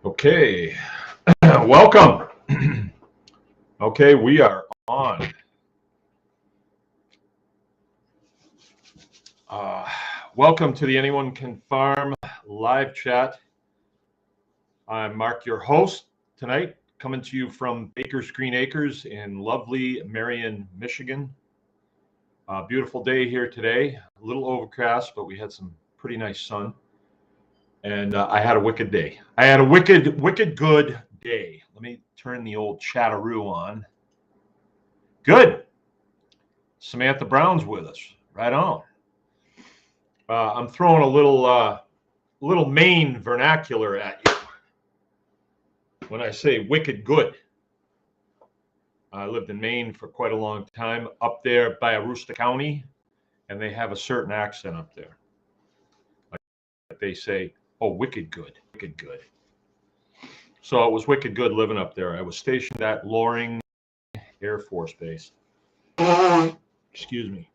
Okay, welcome. Okay, we are on. Welcome to the Anyone Can Farm live chat. I'm Mark, your host tonight, coming to you from Baker's Green Acres in lovely Marion, Michigan. Beautiful day here today. A little overcast, but we had some pretty nice sun. And I had a wicked day. I had a wicked good day. Let me turn the old chatteroo on. Good. Samantha Brown's with us. Right on. I'm throwing a little Maine vernacular at you when I say wicked good. I lived in Maine for quite a long time, up there by Aroostook County, and they have a certain accent up there. Like they say, "Oh, wicked good, wicked good." So it was wicked good living up there. I was stationed at Loring Air Force Base. Excuse me.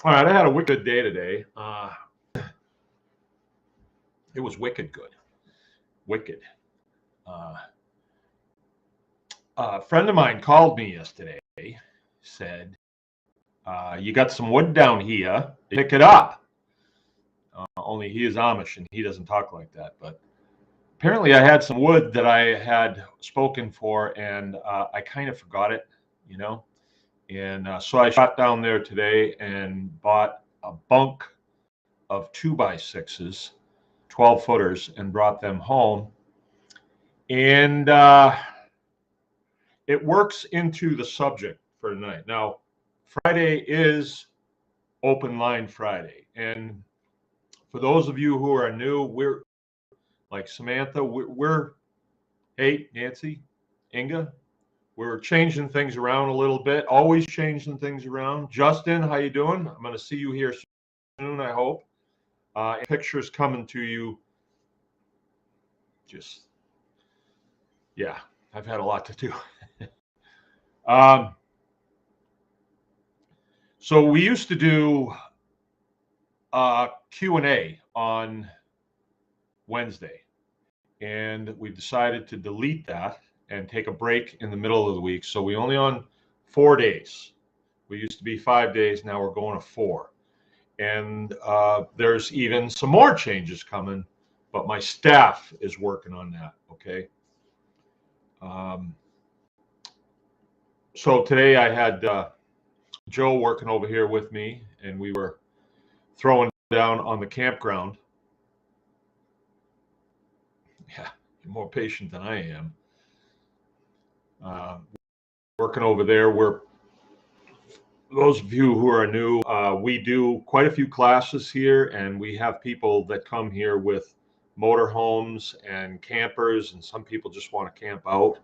All right, I had a wicked day today. It was wicked good. Wicked. A friend of mine called me yesterday, said, you got some wood down here, pick it up. Only he is Amish and he doesn't talk like that. But apparently I had some wood that I had spoken for and I kind of forgot it, you know. And so I shot down there today and bought a bunk of 2x6s, 12 footers, and brought them home. And it works into the subject for tonight. Now, Friday is Open Line Friday. And for those of you who are new, we're like Samantha, we're hey, Nancy, Inga, we're changing things around a little bit, always changing things around. Justin, how you doing? I'm going to see you here soon, I hope. Pictures coming to you. Just, yeah, I've had a lot to do. So we used to do Q&A on Wednesday, and we've decided to delete that and take a break in the middle of the week. So we only on 4 days. We used to be 5 days. Now we're going to 4. And there's even some more changes coming, but my staff is working on that. Okay. So today I had Joe working over here with me, and we were throwing down on the campground. Yeah, you're more patient than I am. Working over there. Those of you who are new, we do quite a few classes here, and we have people that come here with motorhomes and campers, and some people just want to camp out.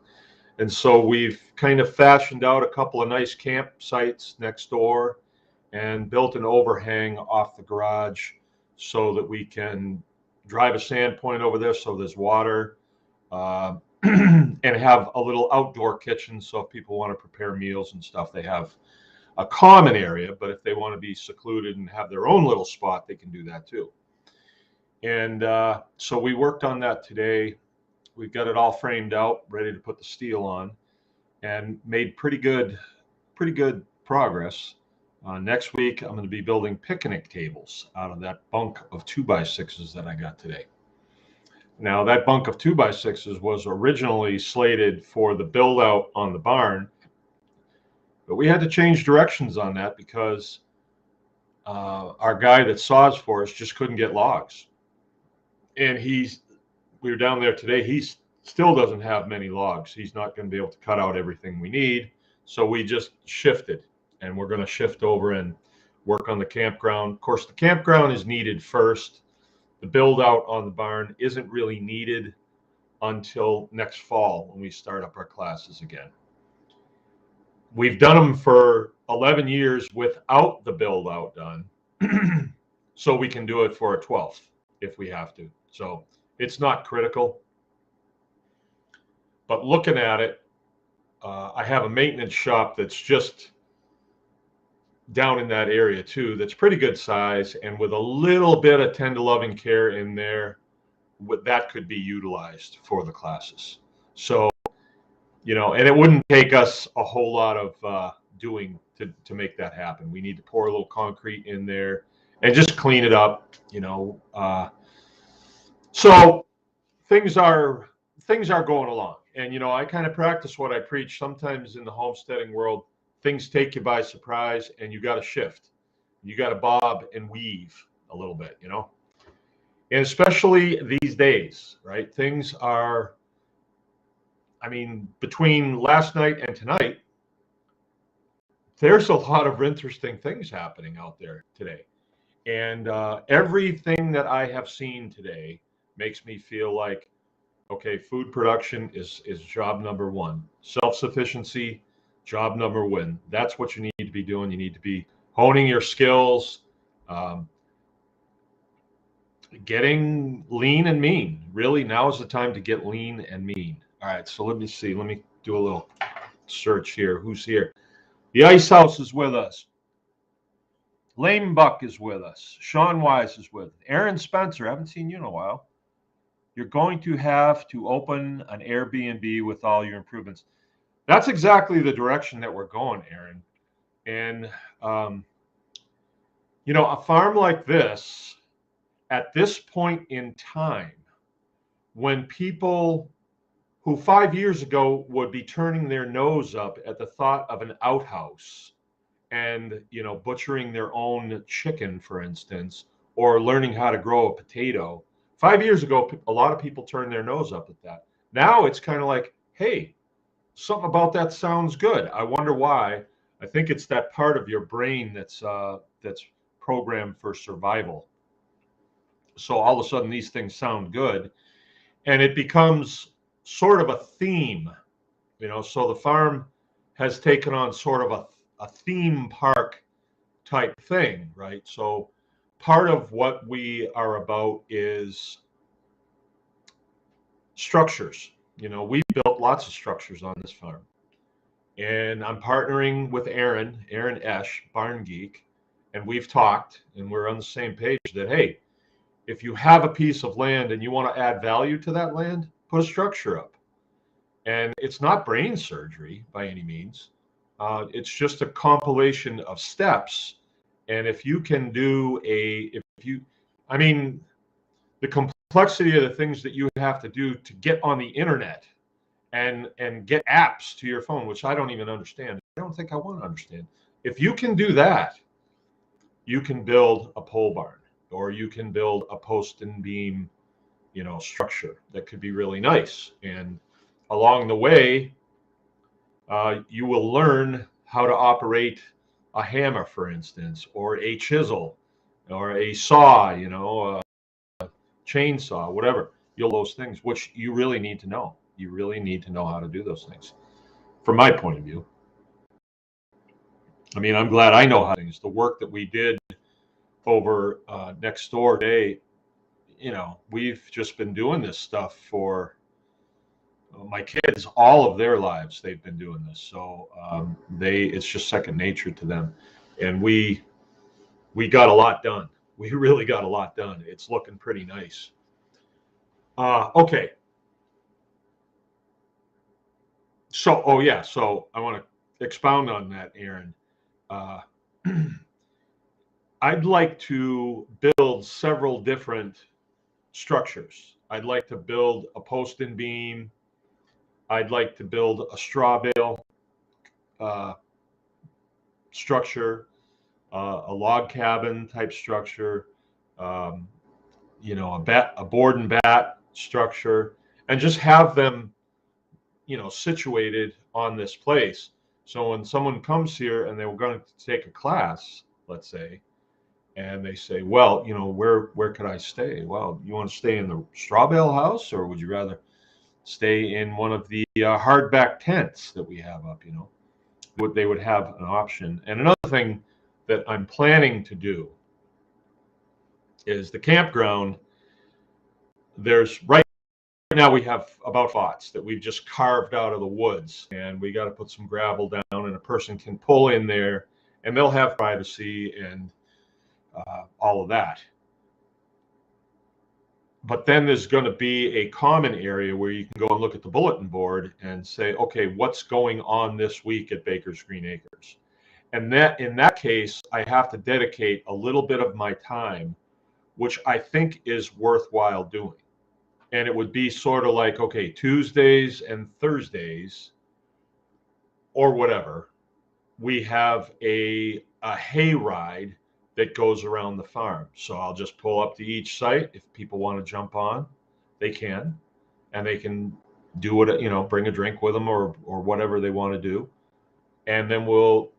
And so we've kind of fashioned out a couple of nice campsites next door and built an overhang off the garage so that we can drive a sand point over there so there's water, and have a little outdoor kitchen so if people want to prepare meals and stuff, they have a common area, but if they want to be secluded and have their own little spot, they can do that too. And so we worked on that today. We've got it all framed out, ready to put the steel on, and made pretty good progress. Next week, I'm going to be building picnic tables out of that bunk of 2x6s that I got today. Now, that bunk of 2x6s was originally slated for the build out on the barn, but we had to change directions on that because our guy that saws for us just couldn't get logs. And we were down there today, he still doesn't have many logs. He's not going to be able to cut out everything we need. So we just shifted, and we're going to shift over and work on the campground. Of course, the campground is needed first. The build out on the barn isn't really needed until next fall when we start up our classes again. We've done them for 11 years without the build out done. So we can do it for a 12th if we have to. So it's not critical. But looking at it, I have a maintenance shop that's just down in that area too. That's pretty good size, and with a little bit of tender loving care in there, that could be utilized for the classes. So, and it wouldn't take us a whole lot of doing to make that happen. We need to pour a little concrete in there and just clean it up, so things are going along. And I kind of practice what I preach. Sometimes in the homesteading world, things take you by surprise, and you got to shift. You got to bob and weave a little bit, and especially these days, right? Things are, between last night and tonight, there's a lot of interesting things happening out there today. And everything that I have seen today makes me feel like, okay, food production is job number one. Self-sufficiency, job number one. That's what you need to be doing. You need to be honing your skills, getting lean and mean. Really, now is the time to get lean and mean. All right, so let me see. Let me do a little search here. Who's here? The Ice House is with us. Lame Buck is with us. Sean Wise is with us. Aaron Spencer, haven't seen you in a while. You're going to have to open an Airbnb with all your improvements. That's exactly the direction that we're going, Aaron. And, a farm like this, at this point in time, when people who 5 years ago would be turning their nose up at the thought of an outhouse and, butchering their own chicken, for instance, or learning how to grow a potato. 5 years ago, a lot of people turned their nose up at that. Now it's kind of like, hey, something about that sounds good. I wonder why. I think it's that part of your brain that's programmed for survival. So all of a sudden, these things sound good, and it becomes sort of a theme, So the farm has taken on sort of a theme park type thing, right? So part of what we are about is structures. We built lots of structures on this farm. And I'm partnering with Aaron Esch, Barn Geek, and we've talked, and we're on the same page that, hey, if you have a piece of land and you want to add value to that land, put a structure up. And it's not brain surgery by any means. It's just a compilation of steps. And if you can do the complexity of the things that you have to do to get on the internet and get apps to your phone, which I don't even understand. I don't think I want to understand. If you can do that, you can build a pole barn, or you can build a post and beam, structure that could be really nice. And along the way, you will learn how to operate a hammer, for instance, or a chisel, or a saw, a chainsaw, whatever. Those things, which you really need to know. You really need to know how to do those things. From my point of view, I'm glad I know how things. The work that we did over next door today, we've just been doing this stuff for my kids, all of their lives. They've been doing this, so it's just second nature to them, and we got a lot done. We really got a lot done. It's looking pretty nice. Okay. So, so I want to expound on that, Aaron. I'd like to build several different structures. I'd like to build a post and beam. I'd like to build a straw bale structure, a log cabin type structure, a board and bat structure, and just have them, situated on this place. So when someone comes here and they were going to take a class, let's say, and they say, well, where could I stay? Well, you want to stay in the straw bale house, or would you rather stay in one of the hardback tents that we have up? They would have an option. And another thing that I'm planning to do is the campground. Right now we have about spots that we've just carved out of the woods, and we got to put some gravel down, and a person can pull in there, and they'll have privacy and all of that. But then there's going to be a common area where you can go and look at the bulletin board and say, okay, what's going on this week at Baker's Green Acres? And that in that case, I have to dedicate a little bit of my time, which I think is worthwhile doing. And it would be sort of like, okay, Tuesdays and Thursdays or whatever, we have a hay ride that goes around the farm. So I'll just pull up to each site. If people want to jump on, they can, and they can do what, bring a drink with them or whatever they want to do. And then we'll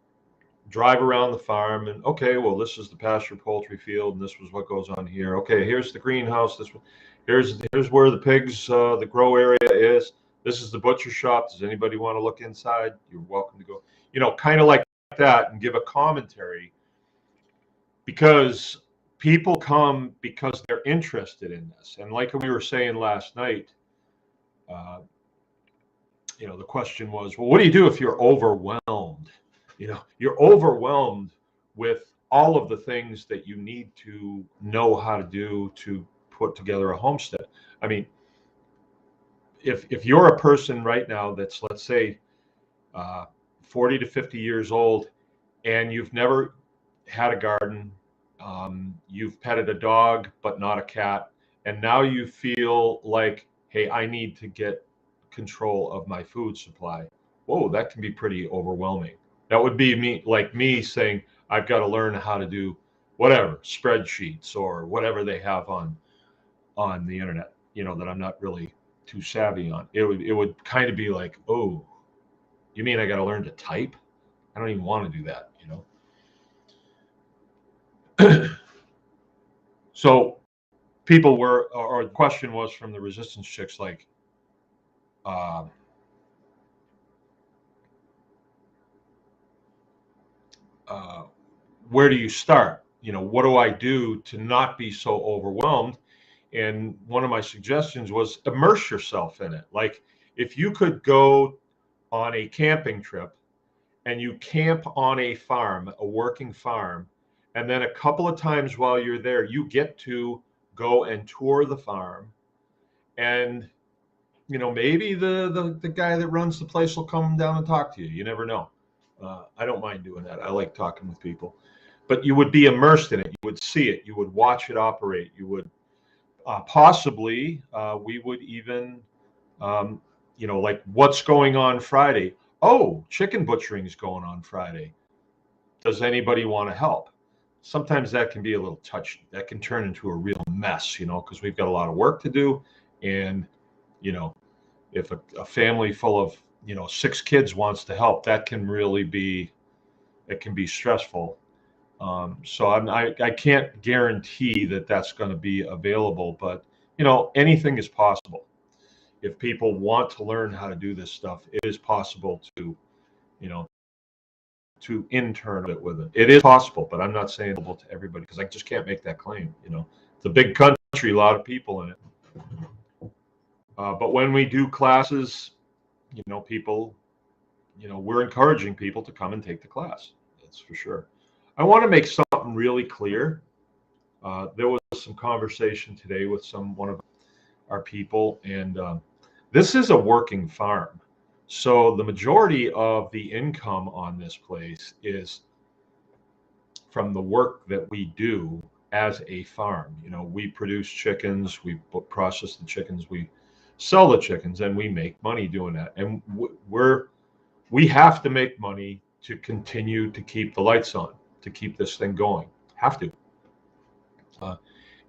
drive around the farm and, okay, well, this is the pasture poultry field and this was what goes on here. Okay, here's the greenhouse. Here's where the pigs, the grow area is. This is the butcher shop. Does anybody want to look inside? You're welcome to go, kind of like that, and give a commentary, because people come because they're interested in this. And like we were saying last night, the question was, well, what do you do if you're overwhelmed? You're overwhelmed with all of the things that you need to know how to do to put together a homestead. I mean, if you're a person right now that's, let's say, 40 to 50 years old, and you've never had a garden, you've petted a dog but not a cat, and now you feel like, hey, I need to get control of my food supply. Whoa, that can be pretty overwhelming. That would be me saying, I've got to learn how to do whatever, spreadsheets or whatever they have on the internet, that I'm not really too savvy on. It would kind of be like, oh, you mean I got to learn to type? I don't even want to do that, So people were, or the question was from the resistance chicks, like, where do you start? What do I do to not be so overwhelmed? And one of my suggestions was immerse yourself in it. Like, if you could go on a camping trip and you camp on a farm, a working farm, and then a couple of times while you're there, you get to go and tour the farm, and maybe the guy that runs the place will come down and talk to you. You never know. I don't mind doing that. I like talking with people. But you would be immersed in it. You would see it. You would watch it operate. You would possibly, we would even, like, what's going on Friday? Oh, chicken butchering is going on Friday. Does anybody want to help? Sometimes that can be a little touchy. That can turn into a real mess, because we've got a lot of work to do. And, if a family full of, 6 kids wants to help, that can really be, it can be stressful. So I can't guarantee that that's going to be available, but anything is possible. If people want to learn how to do this stuff, it is possible to, to intern it with it. It is possible, but I'm not saying available to everybody, because I just can't make that claim. It's a big country, a lot of people in it. But when we do classes, people, we're encouraging people to come and take the class. That's for sure. I want to make something really clear. There was some conversation today with one of our people, and this is a working farm. So the majority of the income on this place is from the work that we do as a farm. We produce chickens, we process the chickens, we sell the chickens, and we make money doing that. And we have to make money to continue to keep the lights on, to keep this thing going. Have to.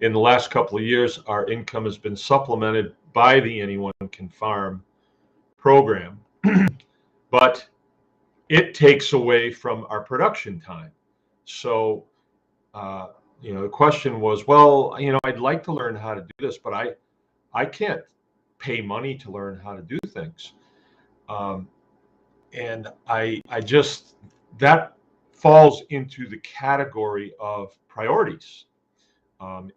In the last couple of years, our income has been supplemented by the Anyone Can Farm program, but it takes away from our production time. So, the question was, well, I'd like to learn how to do this, but I can't pay money to learn how to do things. And I just, that falls into the category of priorities.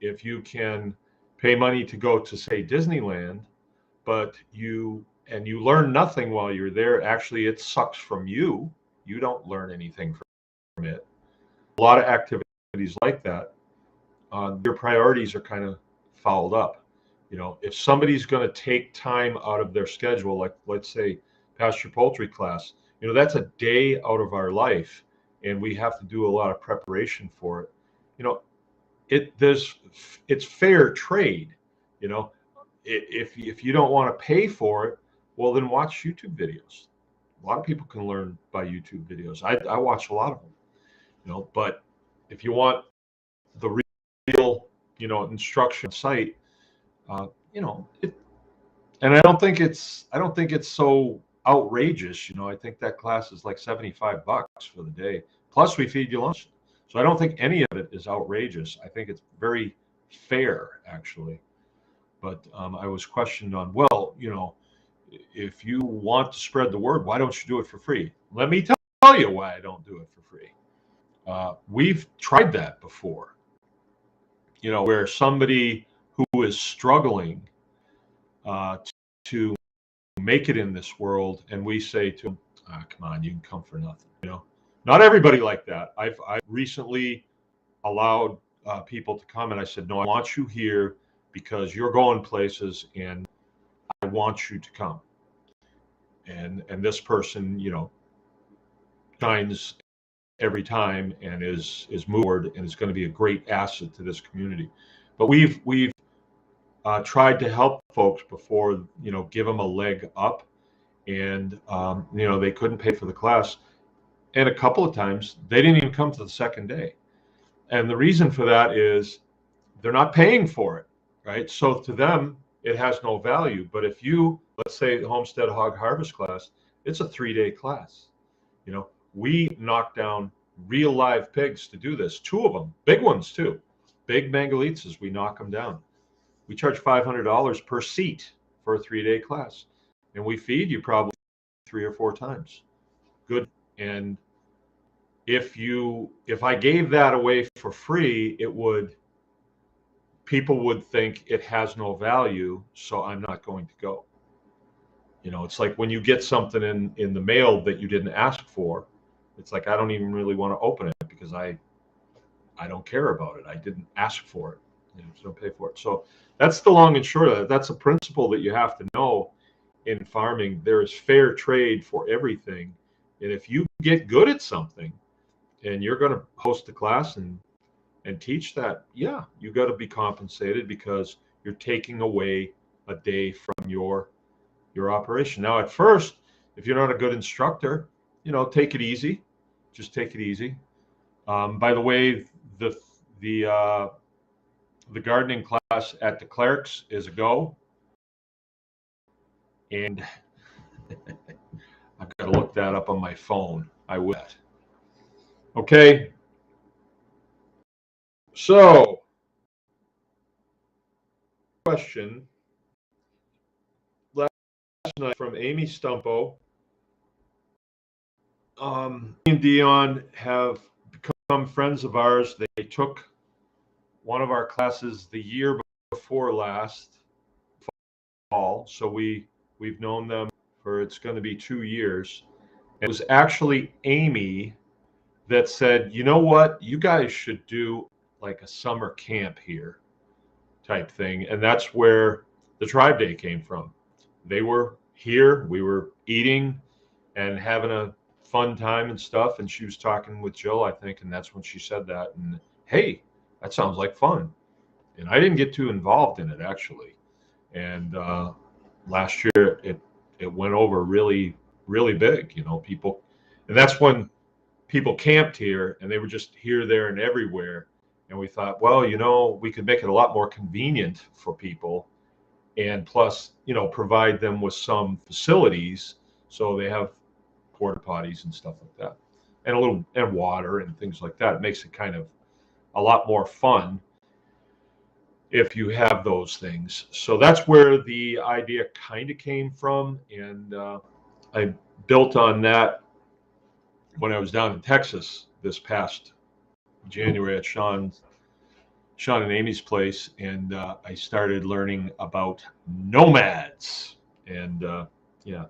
If you can pay money to go to, say, Disneyland, but you learn nothing while you're there, actually it sucks from you. You don't learn anything from it. A lot of activities like that, your priorities are kind of fouled up. If somebody's going to take time out of their schedule, like let's say pasture poultry class, that's a day out of our life, and we have to do a lot of preparation for it. It's fair trade. You know, if you don't want to pay for it, well, then watch YouTube videos. A lot of people can learn by YouTube videos. I watch a lot of them. But if you want the real, instruction site, it, and I don't think it's so outrageous. I think that class is like $75 for the day. Plus we feed you lunch. So I don't think any of it is outrageous. I think it's very fair, actually. But I was questioned on, well, if you want to spread the word, why don't you do it for free? Let me tell you why I don't do it for free. We've tried that before, where somebody who is struggling to make it in this world, and we say to them, come on, you can come for nothing. Not everybody like that. I've recently allowed people to come, and I said, no, I want you here because you're going places, and I want you to come. And this person, shines every time and is moved forward and is going to be a great asset to this community. But we've tried to help folks before, give them a leg up, and they couldn't pay for the class, and a couple of times they didn't even come to the second day. And the reason for that is they're not paying for it, right? So to them, it has no value. But if you, let's say the Homestead Hog Harvest class, it's a 3-day class. We knock down real live pigs to do this. 2 of them, big ones too, big Mangalitses, we knock them down. We charge $500 per seat for a 3-day class. And we feed you probably 3 or 4 times. Good. And if I gave that away for free, people would think it has no value, so I'm not going to go. It's like when you get something in the mail that you didn't ask for, it's like, I don't even really want to open it because I don't care about it. I didn't ask for it. So don't pay for it. So that's the long and short of it. That's a principle that you have to know in farming. There is fair trade for everything. And if you get good at something and you're going to host a class and teach that, yeah, you got to be compensated because you're taking away a day from your operation. Now, at first, if you're not a good instructor, take it easy. Just take it easy. By the way, the gardening class at the Clerks is a go, and I've got to look that up on my phone. I will. Okay. So, question last night from Amy Stumpo. Me and Dion have become friends of ours. They took one of our classes the year before last fall, so we've known them for, it's going to be 2 years. It was actually Amy that said, you know what, you guys should do like a summer camp here type thing. And that's where the Tribe Day came from. They were here, we were eating and having a fun time and stuff. And she was talking with Jill, I think, and that's when she said that. And hey, that sounds like fun. And I didn't get too involved in it, actually. And last year it went over really, really big, people. And that's when people camped here, and they were just here, there, and everywhere. And we thought, well, we could make it a lot more convenient for people, and plus, provide them with some facilities so they have porta potties and stuff like that, and water and things like that. It makes it kind of a lot more fun if you have those things. So that's where the idea kind of came from, and I built on that when I was down in Texas this past January at Sean and Amy's place, and I started learning about nomads, and yeah.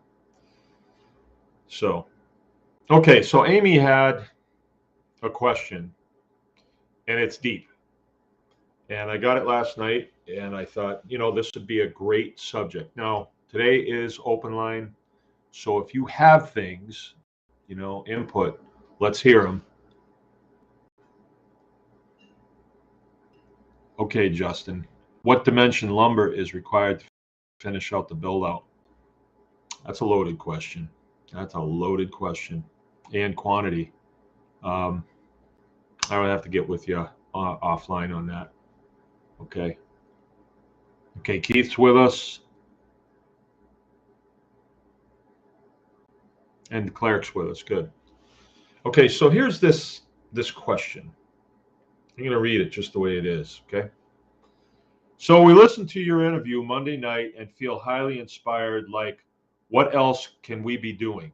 So, okay, so Amy had a question, and it's deep, and I got it last night, and I thought, this would be a great subject. Now, today is open line, so if you have things, input, let's hear them. Okay, Justin, what dimension lumber is required to finish out the build out? That's a loaded question. That's a loaded question. And quantity. I would have to get with you offline on that. Okay. Okay, Keith's with us. And Clark's with us. Good. Okay, so here's this question. I'm going to read it just the way it is. Okay. So we listened to your interview Monday night and feel highly inspired. Like, what else can we be doing?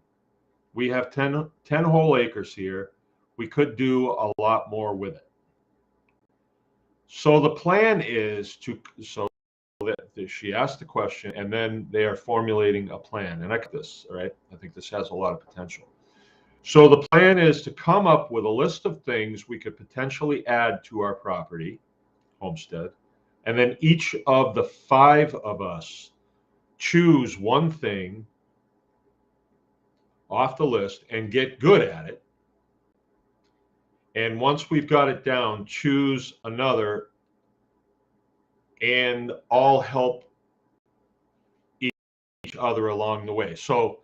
We have 10 whole acres here. We could do a lot more with it. So the plan is that she asked the question and then they are formulating a plan. And I got this, all right? I think this has a lot of potential. So the plan is to come up with a list of things we could potentially add to our property, homestead, and then each of the 5 of us choose one thing off the list and get good at it. And once we've got it down, choose another and all help each other along the way. So,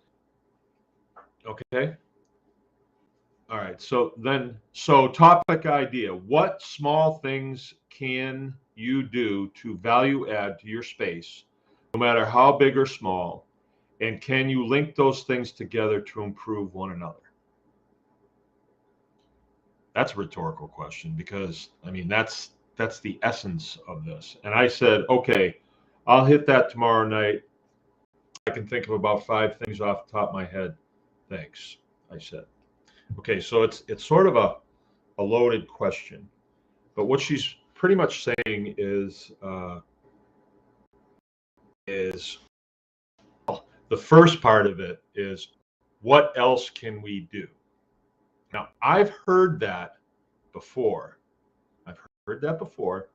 okay. All right. So topic idea. What small things can you do to value add to your space, no matter how big or small? And can you link those things together to improve one another? That's a rhetorical question because, I mean, that's the essence of this. And I said, okay, I'll hit that tomorrow night. I can think of about 5 things off the top of my head. Thanks, I said. Okay, so it's sort of a loaded question, but what she's pretty much saying is the first part of it is, what else can we do? Now, I've heard that before. I've heard that before,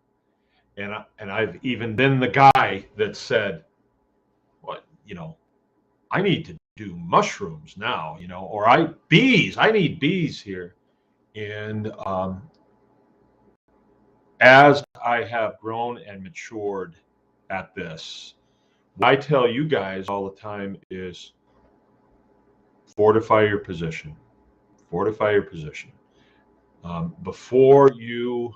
and I've even been the guy that said, "Well, I need to do mushrooms now, or I need bees here." And as I have grown and matured at this, what I tell you guys all the time is fortify your position. Fortify your position. Before you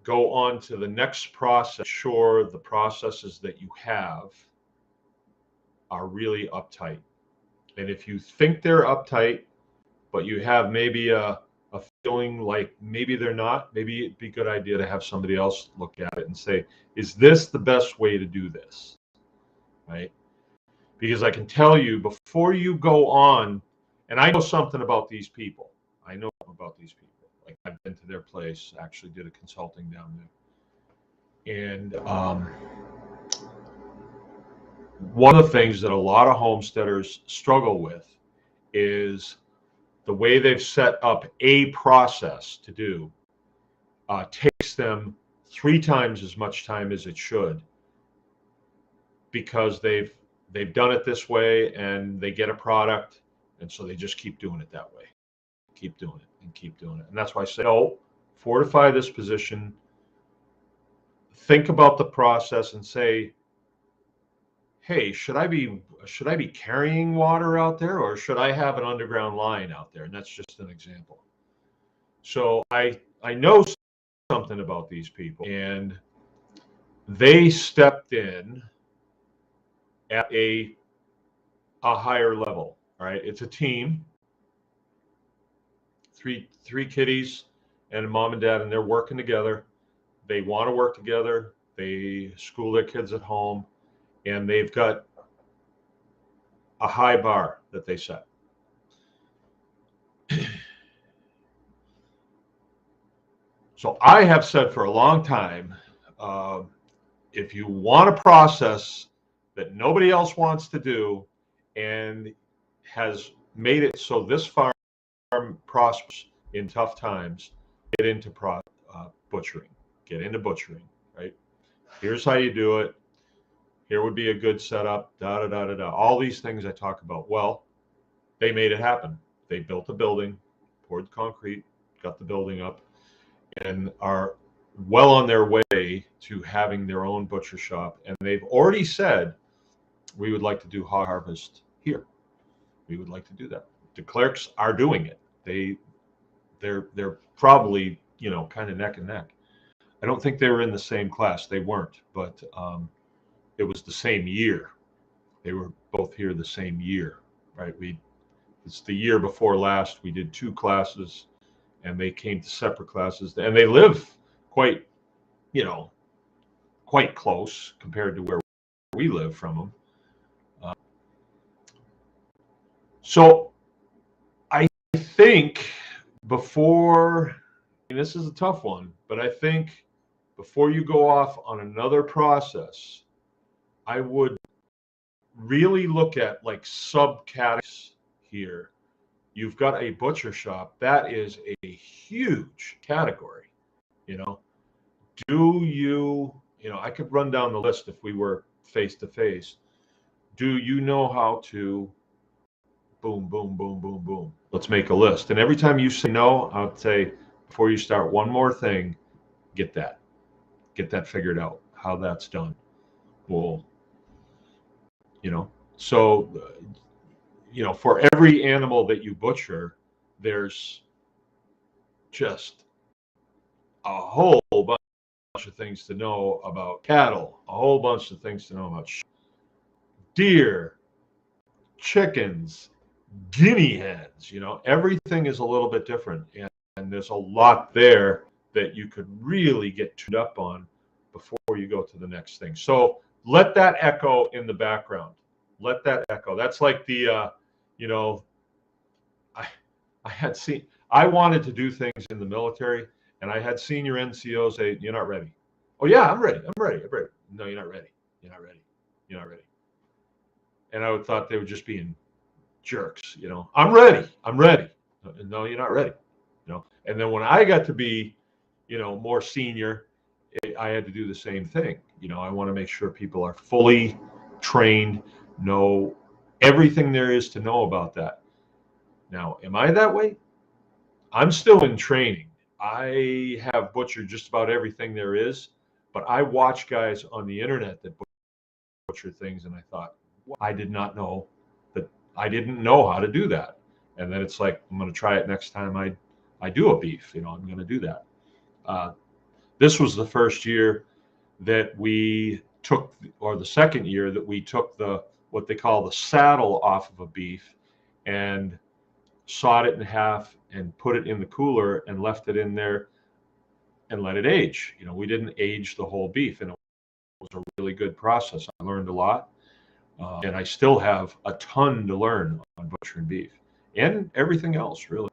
go on to the next process, sure the processes that you have are really uptight. And if you think they're uptight, but you have maybe a feeling like maybe they're not, maybe it'd be a good idea to have somebody else look at it and say, is this the best way to do this? Right? Because I can tell you before you go on, and I know something about these people. I know about these people. Like, I've been to their place, actually did a consulting down there. And one of the things that a lot of homesteaders struggle with is the way they've set up a process to do takes them 3 times as much time as it should, because they've done it this way and they get a product, and so they just keep doing it that way, keep doing it and keep doing it. And that's why I say, no, fortify this position, think about the process and say, hey, should I be carrying water out there, or should I have an underground line out there? And that's just an example. So I know something about these people, and they stepped in at a higher level. All right, it's a team, three kiddies and a mom and dad, and they're working together. They want to work together. They school their kids at home, and they've got a high bar that they set. So I have said for a long time, if you want a process that nobody else wants to do and has made it so this farm prospers in tough times, get into butchering. Get into butchering. Here's how you do it. Here would be a good setup, da da da da da. All these things I talk about. Well, they made it happen. They built a building, poured concrete, got the building up, and are well on their way to having their own butcher shop. And they've already said, we would like to do hog harvest here. We would like to do that. The clerks are doing it. They're probably, kind of neck and neck. I don't think they were in the same class. They weren't, but it was the same year. They were both here the same year, right? It's the year before last. We did 2 classes, and they came to separate classes, and they live quite, quite close compared to where we live from them. So I think this is a tough one, but I think before you go off on another process, I would really look at like subcategories here. You've got a butcher shop. That is a huge category. Do you, I could run down the list if we were face to face. Do you know how to boom, boom, boom, boom, boom? Let's make a list. And every time you say no, I'll say, before you start, one more thing, get that figured out, how that's done. Well, so, for every animal that you butcher, there's just a whole bunch of things to know about cattle, a whole bunch of things to know about deer, chickens, guinea hens. Everything is a little bit different, and there's a lot there that you could really get tuned up on before you go to the next thing. So let that echo in the background. Let that echo. That's like the I wanted to do things in the military, and I had senior NCOs say, "You're not ready." "Oh yeah, I'm ready. I'm ready. I'm ready." "No, you're not ready. You're not ready. You're not ready." And I would thought they were just being jerks. "I'm ready. I'm ready." "No, you're not ready." And then when I got to be, more senior, I had to do the same thing. I want to make sure people are fully trained, know everything there is to know about that. Now, am I that way? I'm still in training. I have butchered just about everything there is, but I watch guys on the internet that butcher things, and I thought, I did not know that. I didn't know how to do that. And then it's like, I'm going to try it next time I do a beef. I'm going to do that. This was the first year that we took, or the second year that we took what they call the saddle off of a beef and sawed it in half and put it in the cooler and left it in there and let it age. We didn't age the whole beef, and it was a really good process. I learned a lot, and I still have a ton to learn on butchering beef and everything else, really.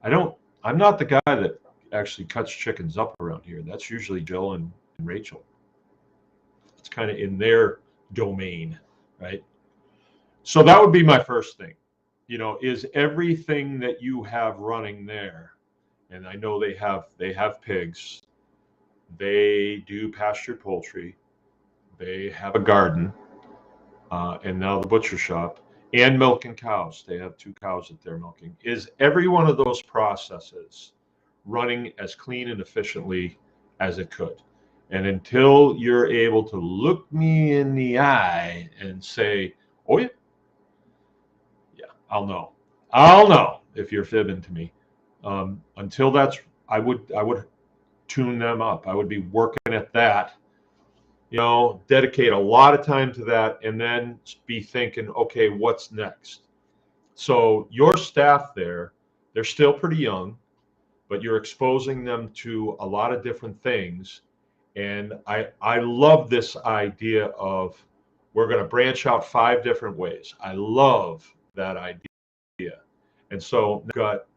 I'm not the guy that actually cuts chickens up around here. That's usually Jill and Rachel. It's kind of in their domain, right? So that would be my first thing. Is everything that you have running there, and I know they have pigs, they do pastured poultry, they have a garden, and now the butcher shop, and milking cows. They have 2 cows that they're milking. Is every one of those processes running as clean and efficiently as it could? And until you're able to look me in the eye and say, "Oh yeah, I'll know if you're fibbing to me." Until that's, I would tune them up. I would be working at that. Dedicate a lot of time to that, and then be thinking, okay, what's next? So your staff there, they're still pretty young, but you're exposing them to a lot of different things. And I love this idea of, we're going to branch out 5 different ways. I love that idea. And so you've got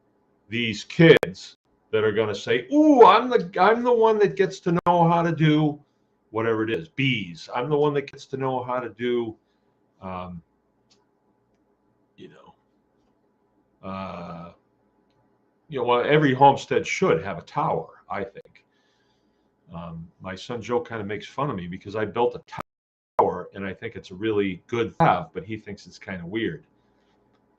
these kids that are going to say, "Ooh, I'm the one that gets to know how to do whatever it is, bees. I'm the one that gets to know how to do, well, every homestead should have a tower, I think. My son Joe kind of makes fun of me because I built a tower, and I think it's a really good have, but he thinks it's kind of weird.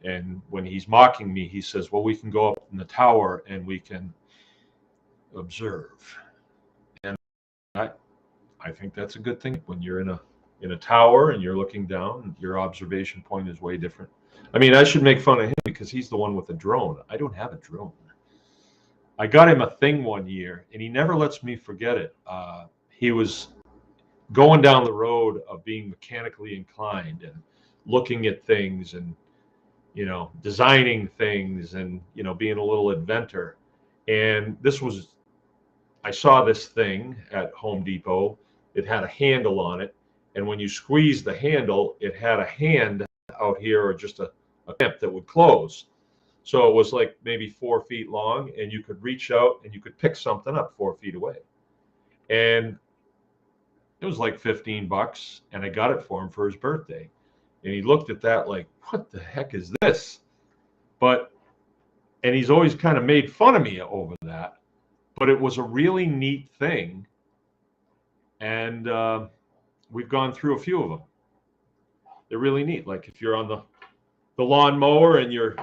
And when he's mocking me, he says, well, we can go up in the tower and we can observe. And I think that's a good thing. When you're in a tower and you're looking down, your observation point is way different. I mean, I should make fun of him because he's the one with the drone. I don't have a drone. I got him a thing one year, and he never lets me forget it. He was going down the road of being mechanically inclined and looking at things and, designing things and, being a little inventor. And I saw this thing at Home Depot. It had a handle on it. And when you squeeze the handle, it had a hand out here, or just a clamp that would close. So it was like maybe 4 feet long, and you could reach out and you could pick something up 4 feet away. And it was like $15, and I got it for him for his birthday. And he looked at that like, what the heck is this? And he's always kind of made fun of me over that. But it was a really neat thing. And we've gone through a few of them. They're really neat. Like if you're on the lawnmower and you're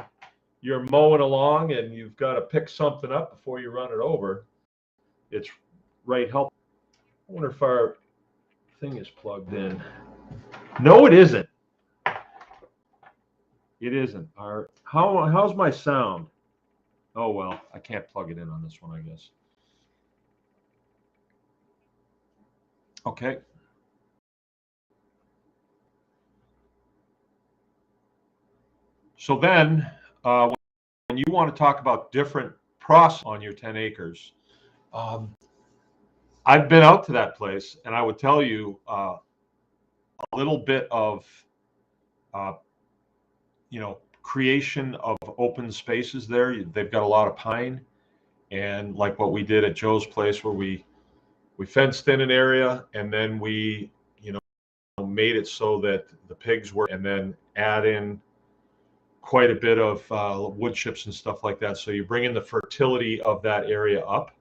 mowing along and you've got to pick something up before you run it over, it's right help. I wonder if our thing is plugged in. No, it isn't. It isn't. How's my sound? Oh, well, I can't plug it in on this one, I guess. Okay. So then, when you want to talk about different process on your 10 acres, I've been out to that place, and I would tell you a little bit of, creation of open spaces there. They've got a lot of pine, and like what we did at Joe's place, where we fenced in an area, and then we, made it so that the pigs were, and then add in quite a bit of wood chips and stuff like that. So you bring in the fertility of that area up.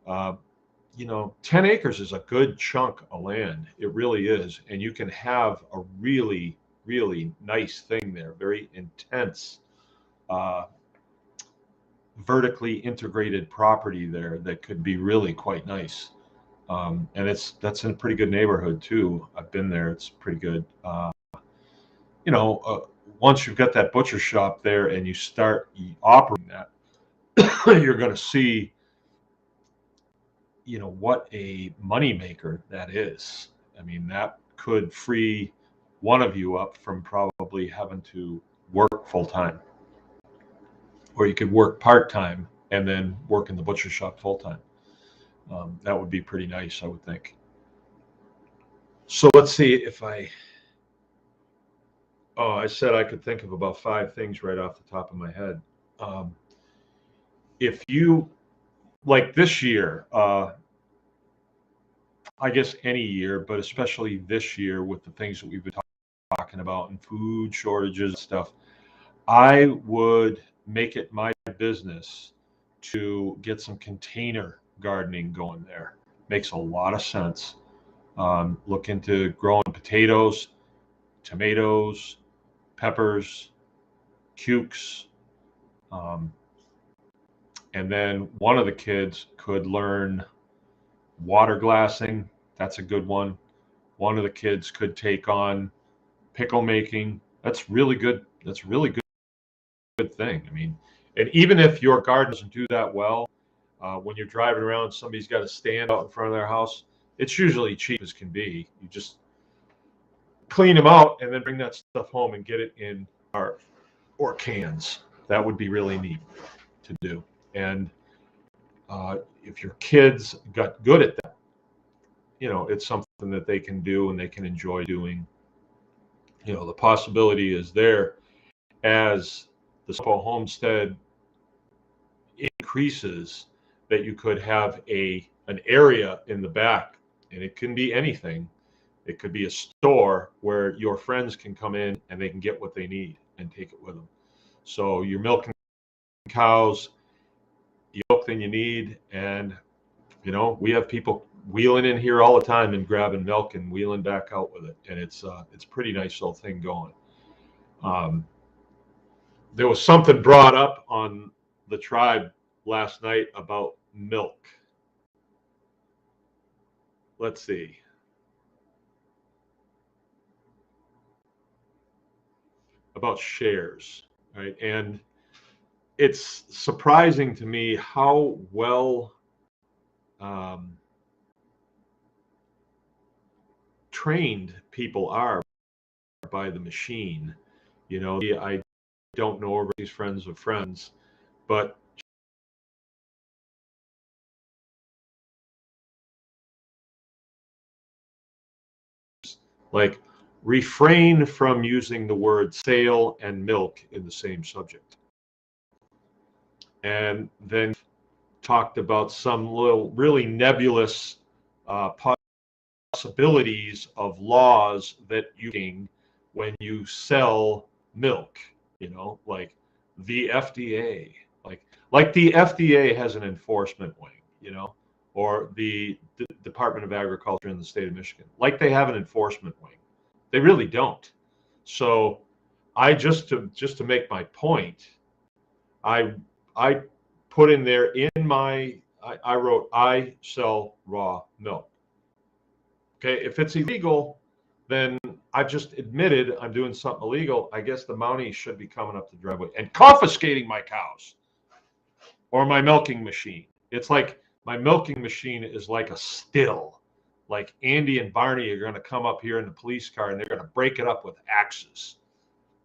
10 acres is a good chunk of land. It really is. And you can have a really, really nice thing there, very intense, vertically integrated property there that could be really quite nice. And that's in a pretty good neighborhood too. I've been there. It's pretty good. Once you've got that butcher shop there and you start operating that, you're going to see, what a moneymaker that is. I mean, that could free one of you up from probably having to work full time, or you could work part time and then work in the butcher shop full time. That would be pretty nice, I would think. So let's see if I said I could think of about 5 things right off the top of my head. If you, like this year, I guess any year, but especially this year with the things that we've been talking about and food shortages and stuff, I would make it my business to get some container gardening going there. Makes a lot of sense. Look into growing potatoes, tomatoes, peppers, cukes. And then one of the kids could learn water glassing. That's a good one. One of the kids could take on pickle making. That's really good. That's really good thing. I mean, and even if your garden doesn't do that well, when you're driving around, somebody's got a stand out in front of their house. It's usually cheap as can be. You just clean them out and then bring that stuff home and get it in or cans. That would be really neat to do. And if your kids got good at that, it's something that they can do and they can enjoy doing. The possibility is there as the homestead increases, that you could have an area in the back, and it can be anything. It could be a store where your friends can come in and they can get what they need and take it with them. So you're milking cows, you milk than you need, and You know, we have people wheeling in here all the time and grabbing milk and wheeling back out with it, and it's a pretty nice little thing going. There was something brought up on the tribe last night about milk. Let's see. About shares, right? And it's surprising to me how well trained people are by the machine. You know, I don't know everybody's friends of friends, but like refrain from using the word sale and milk in the same subject. And then talked about some little really nebulous possibilities of laws that you can when you sell milk, you know, like the FDA, like the FDA has an enforcement wing, you know, or the Department of Agriculture in the state of Michigan, like they have an enforcement wing. They really don't. So I just to make my point, I put in there in my I wrote I sell raw milk. Okay, if it's illegal, then I've just admitted I'm doing something illegal. I guess the Mountie should be coming up the driveway and confiscating my cows or my milking machine. It's like my milking machine is like a still. Like Andy and Barney are going to come up here in the police car and they're going to break it up with axes.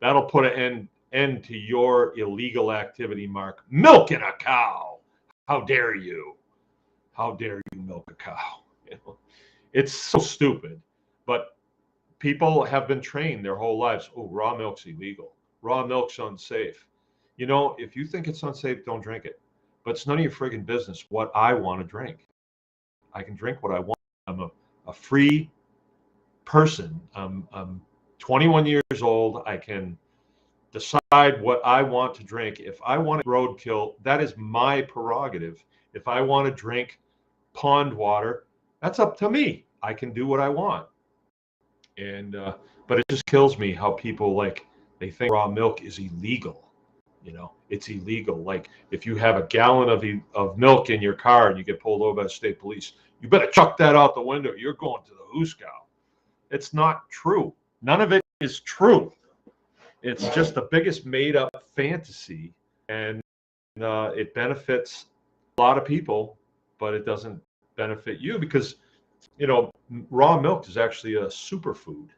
That'll put an end to your illegal activity, Mark. Milking a cow. How dare you? How dare you milk a cow? You know? It's so stupid, but people have been trained their whole lives. Oh, raw milk's illegal. Raw milk's unsafe. You know, if you think it's unsafe, don't drink it. But it's none of your friggin' business what I want to drink. I can drink what I want. I'm a free person. I'm 21 years old. I can decide what I want to drink. If I want roadkill, that is my prerogative. If I want to drink pond water, that's up to me. I can do what I want. And but it just kills me how people they think raw milk is illegal. You know, it's illegal. Like if you have a gallon of milk in your car and you get pulled over by the state police, you better chuck that out the window. You're going to the hooskow. It's not true. None of it is true. It's just the biggest made up fantasy, and it benefits a lot of people, but it doesn't benefit you because you know raw milk is actually a superfood.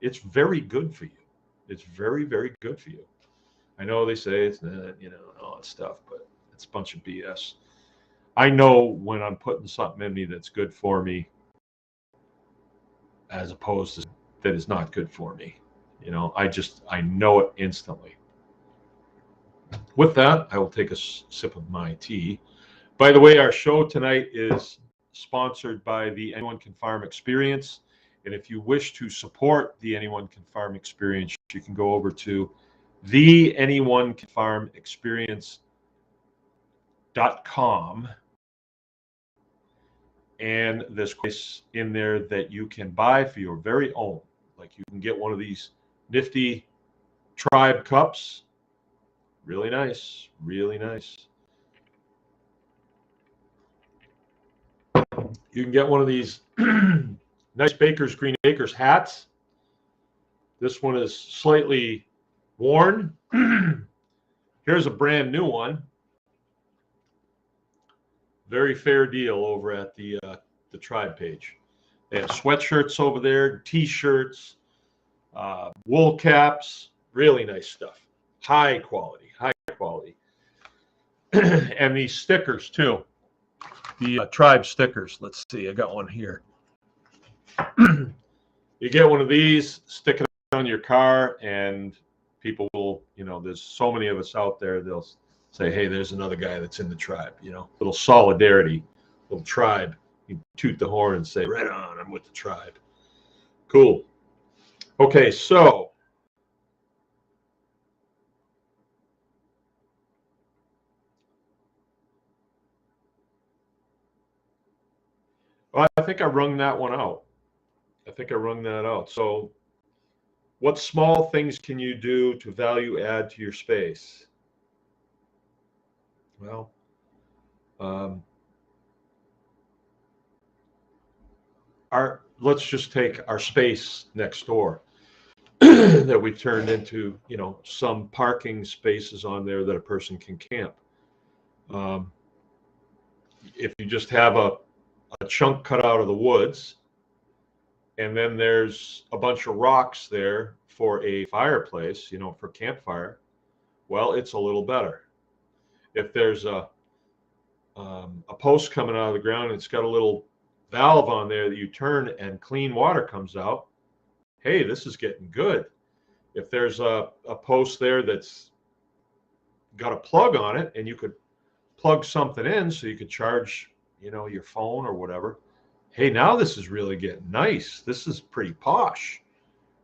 It's very good for you. It's very, very good for you. I know they say it's not, you know, all that stuff, but it's a bunch of BS. I know when I'm putting something in me that's good for me, as opposed to that is not good for me. You know, I know it instantly. With that, I will take a sip of my tea. By the way, our show tonight is sponsored by the Anyone Can Farm Experience. And if you wish to support the Anyone Can Farm Experience, you can go over to the Anyone Can Farm Experience.com. And there's place in there that you can buy for your very own. Like you can get one of these nifty tribe cups. Really nice, really nice. You can get one of these nice Baker's Green Acres hats. This one is slightly worn. Here's a brand new one. Very fair deal over at the tribe page. They have sweatshirts over there, t-shirts, wool caps, really nice stuff. High quality, high quality. And these stickers too. The tribe stickers. Let's see, I got one here. You get one of these, stick it on your car, and people will, you know, there's so many of us out there, they'll say, hey, there's another guy that's in the tribe, you know, little solidarity, little tribe. You toot the horn and say, right on, I'm with the tribe. Cool. Okay, so Well, I think I wrung that one out. I think I wrung that out. So, what small things can you do to value add to your space? Well, um, let's just take our space next door that we've turned into, some parking spaces on there that a person can camp. Um, if you just have a chunk cut out of the woods, and then there's a bunch of rocks there for a fireplace, for campfire, well, it's a little better. If there's a post coming out of the ground and it's got a little valve on there that you turn and clean water comes out, hey, this is getting good. If there's a post there that's got a plug on it and you could plug something in so you could charge, your phone or whatever, hey, now this is really getting nice. This is pretty posh,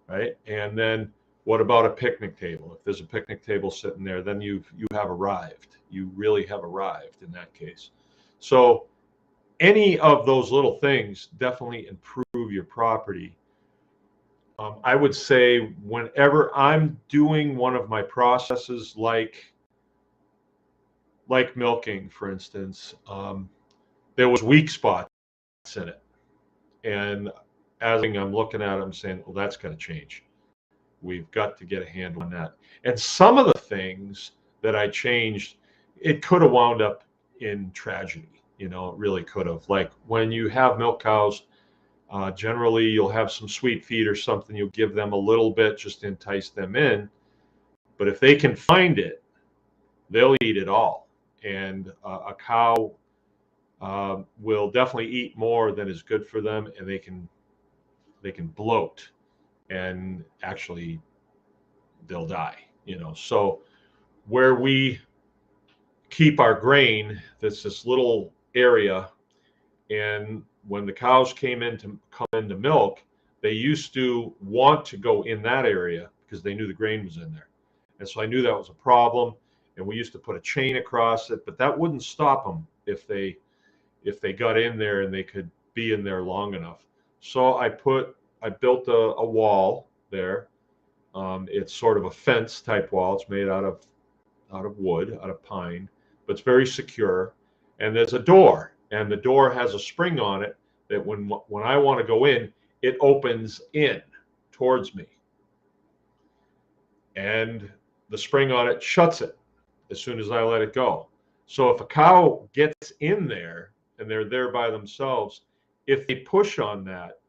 right? And then what about a picnic table? If there's a picnic table sitting there, then you have arrived. You really have arrived in that case. So any of those little things definitely improve your property. I would say whenever I'm doing one of my processes, like milking, for instance, there was weak spots in it, and as I'm looking at it, I'm saying, well, that's got to change. We've got to get a handle on that. And some of the things that I changed, it could have wound up in tragedy. It really could have. Like when you have milk cows, generally you'll have some sweet feed or something. You'll give them a little bit just to entice them in. But if they can find it, they'll eat it all. And a cow will definitely eat more than is good for them, and they can bloat, and actually they'll die. So where we keep our grain, there's this little area, and when the cows come into milk, they used to want to go in that area because they knew the grain was in there. And so I knew that was a problem, and we used to put a chain across it, but that wouldn't stop them if they got in there and they could be in there long enough. So I built a wall there. It's sort of a fence type wall. It's made out of wood, out of pine, but it's very secure. And there's a door, and the door has a spring on it that when I want to go in, it opens in towards me. And the spring on it shuts it as soon as I let it go. So if a cow gets in there and they're there by themselves, if they push on that,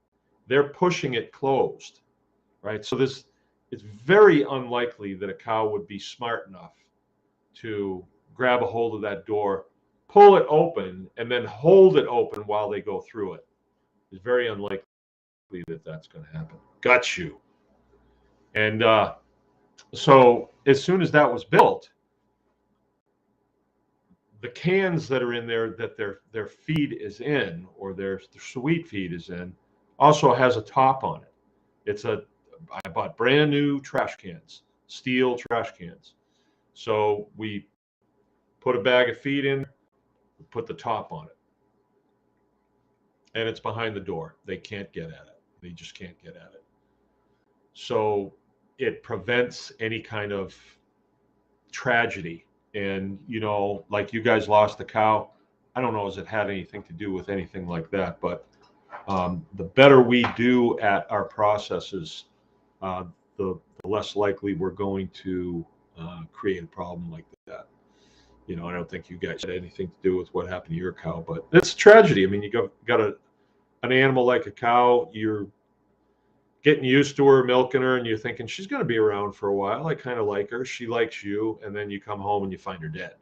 they're pushing it closed, right? So it's very unlikely that a cow would be smart enough to grab a hold of that door, pull it open, and then hold it open while they go through it. It's very unlikely that that's going to happen. Got you. And so as soon as that was built, the cans that are in there that their feed is in, or their sweet feed is in, also has a top on it. I bought brand new trash cans, steel trash cans. So we put a bag of feed in, put the top on it, and it's behind the door. They can't get at it. They just can't get at it. So it prevents any kind of tragedy. And, like you guys lost the cow, I don't know if it had anything to do with anything like that, but the better we do at our processes, the less likely we're going to create a problem like that. I don't think you guys had anything to do with what happened to your cow, but it's a tragedy. I mean, you got an animal like a cow, you're getting used to her, milking her, and you're thinking she's going to be around for a while. I kind of like her. She likes you. And then you come home and you find her dead.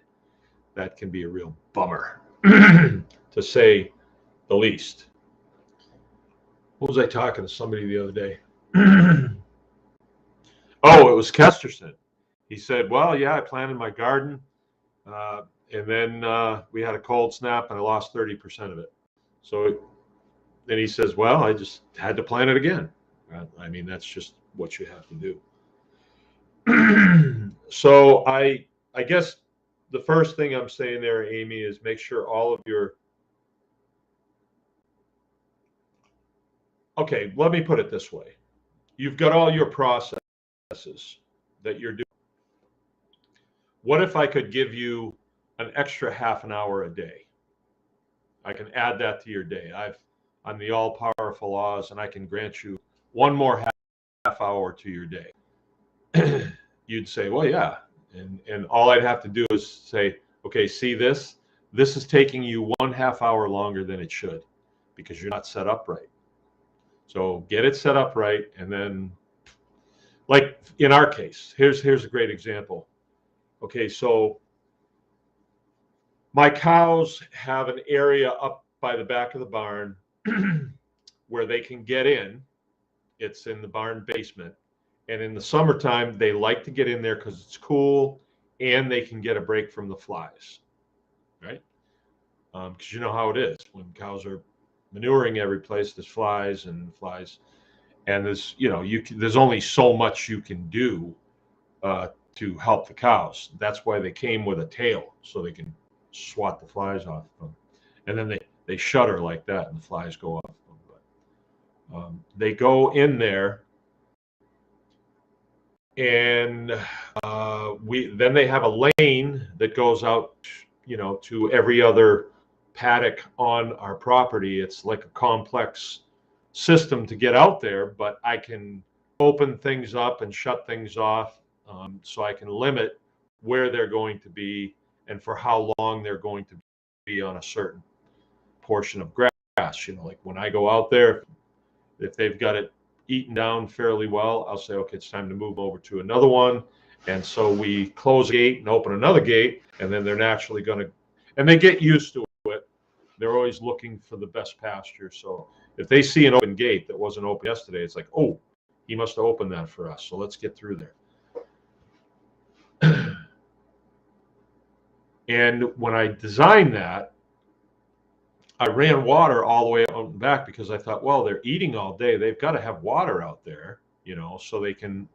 That can be a real bummer, to say the least. What was I talking to somebody the other day? Oh, it was Kesterson. He said, well, yeah, I planted my garden. And then we had a cold snap and I lost 30% of it. So then he says, well, I just had to plant it again. I mean, that's just what you have to do. So I guess the first thing I'm saying there, Amy, is make sure all of your okay, let me put it this way. You've got all your processes that you're doing. What if I could give you an extra half an hour a day? I can add that to your day. I'm the all-powerful Oz, and I can grant you one more half hour to your day. You'd say, well, yeah. And all I'd have to do is say, okay, see this? This is taking you 1/2 hour longer than it should because you're not set up right. So get it set up right. And then, like in our case, here's a great example. Okay, so my cows have an area up by the back of the barn where they can get in. It's in the barn basement. And in the summertime, they like to get in there because it's cool and they can get a break from the flies, right? Because you know how it is. When cows are manuring every place, there's flies and flies. And there's, there's only so much you can do to help the cows. That's why they came with a tail, so they can swat the flies off them. And then they shudder like that and the flies go off them. But they go in there, and then they have a lane that goes out, to every other paddock on our property. It's like a complex system to get out there, but I can open things up and shut things off, so I can limit where they're going to be and for how long they're going to be on a certain portion of grass. Like when I go out there, if they've got it eaten down fairly well, I'll say, okay, it's time to move over to another one. And so we close a gate and open another gate, and then they're naturally going to, and they get used to it. They're always looking for the best pasture. So if they see an open gate that wasn't open yesterday, it's like, oh, he must have opened that for us. So let's get through there. And when I designed that, I ran water all the way out and back because I thought, well, they're eating all day. They've got to have water out there, so they can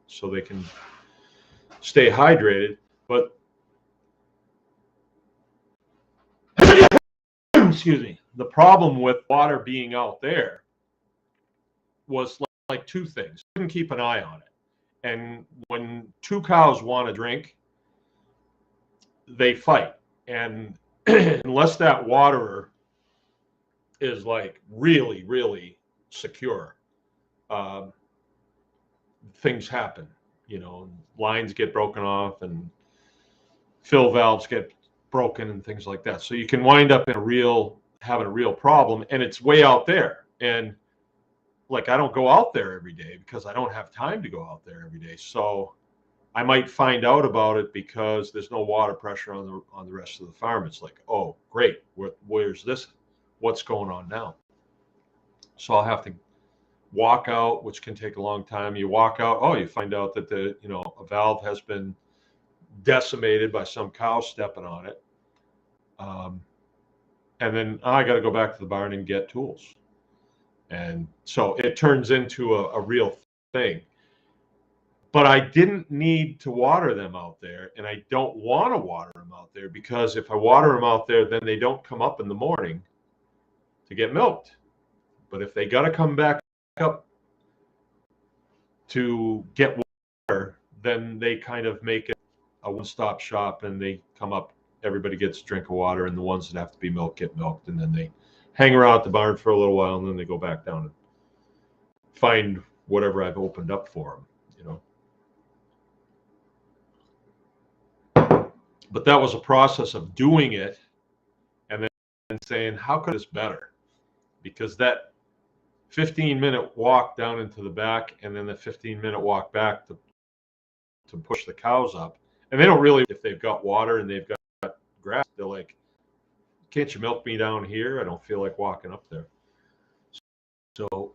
stay hydrated. But excuse me, the problem with water being out there was like two things. You couldn't keep an eye on it. And when two cows want to drink, they fight. And unless that waterer is like really, really secure, things happen. Lines get broken off and fill valves get broken and things like that. So you can wind up in having a real problem, and it's way out there. And like, I don't go out there every day because I don't have time to go out there every day. So I might find out about it because there's no water pressure on the rest of the farm. It's like, oh, great. Where's this? What's going on now? So I'll have to walk out, which can take a long time. You walk out, oh, you find out that a valve has been decimated by some cow stepping on it. And then I got to go back to the barn and get tools. And so it turns into a real thing. But I didn't need to water them out there, and I don't want to water them out there because if I water them out there, then they don't come up in the morning to get milked. But if they got to come back up to get water, then they kind of make it a one-stop shop, and they come up, everybody gets a drink of water, and the ones that have to be milked get milked, and then they hang around at the barn for a little while, and then they go back down and find whatever I've opened up for them, But that was a process of doing it and then saying, how could this better? Because that 15-minute walk down into the back and then the 15-minute walk back to push the cows up, and they don't really, if they've got water and they've got grass, they're like, can't you milk me down here? I don't feel like walking up there. So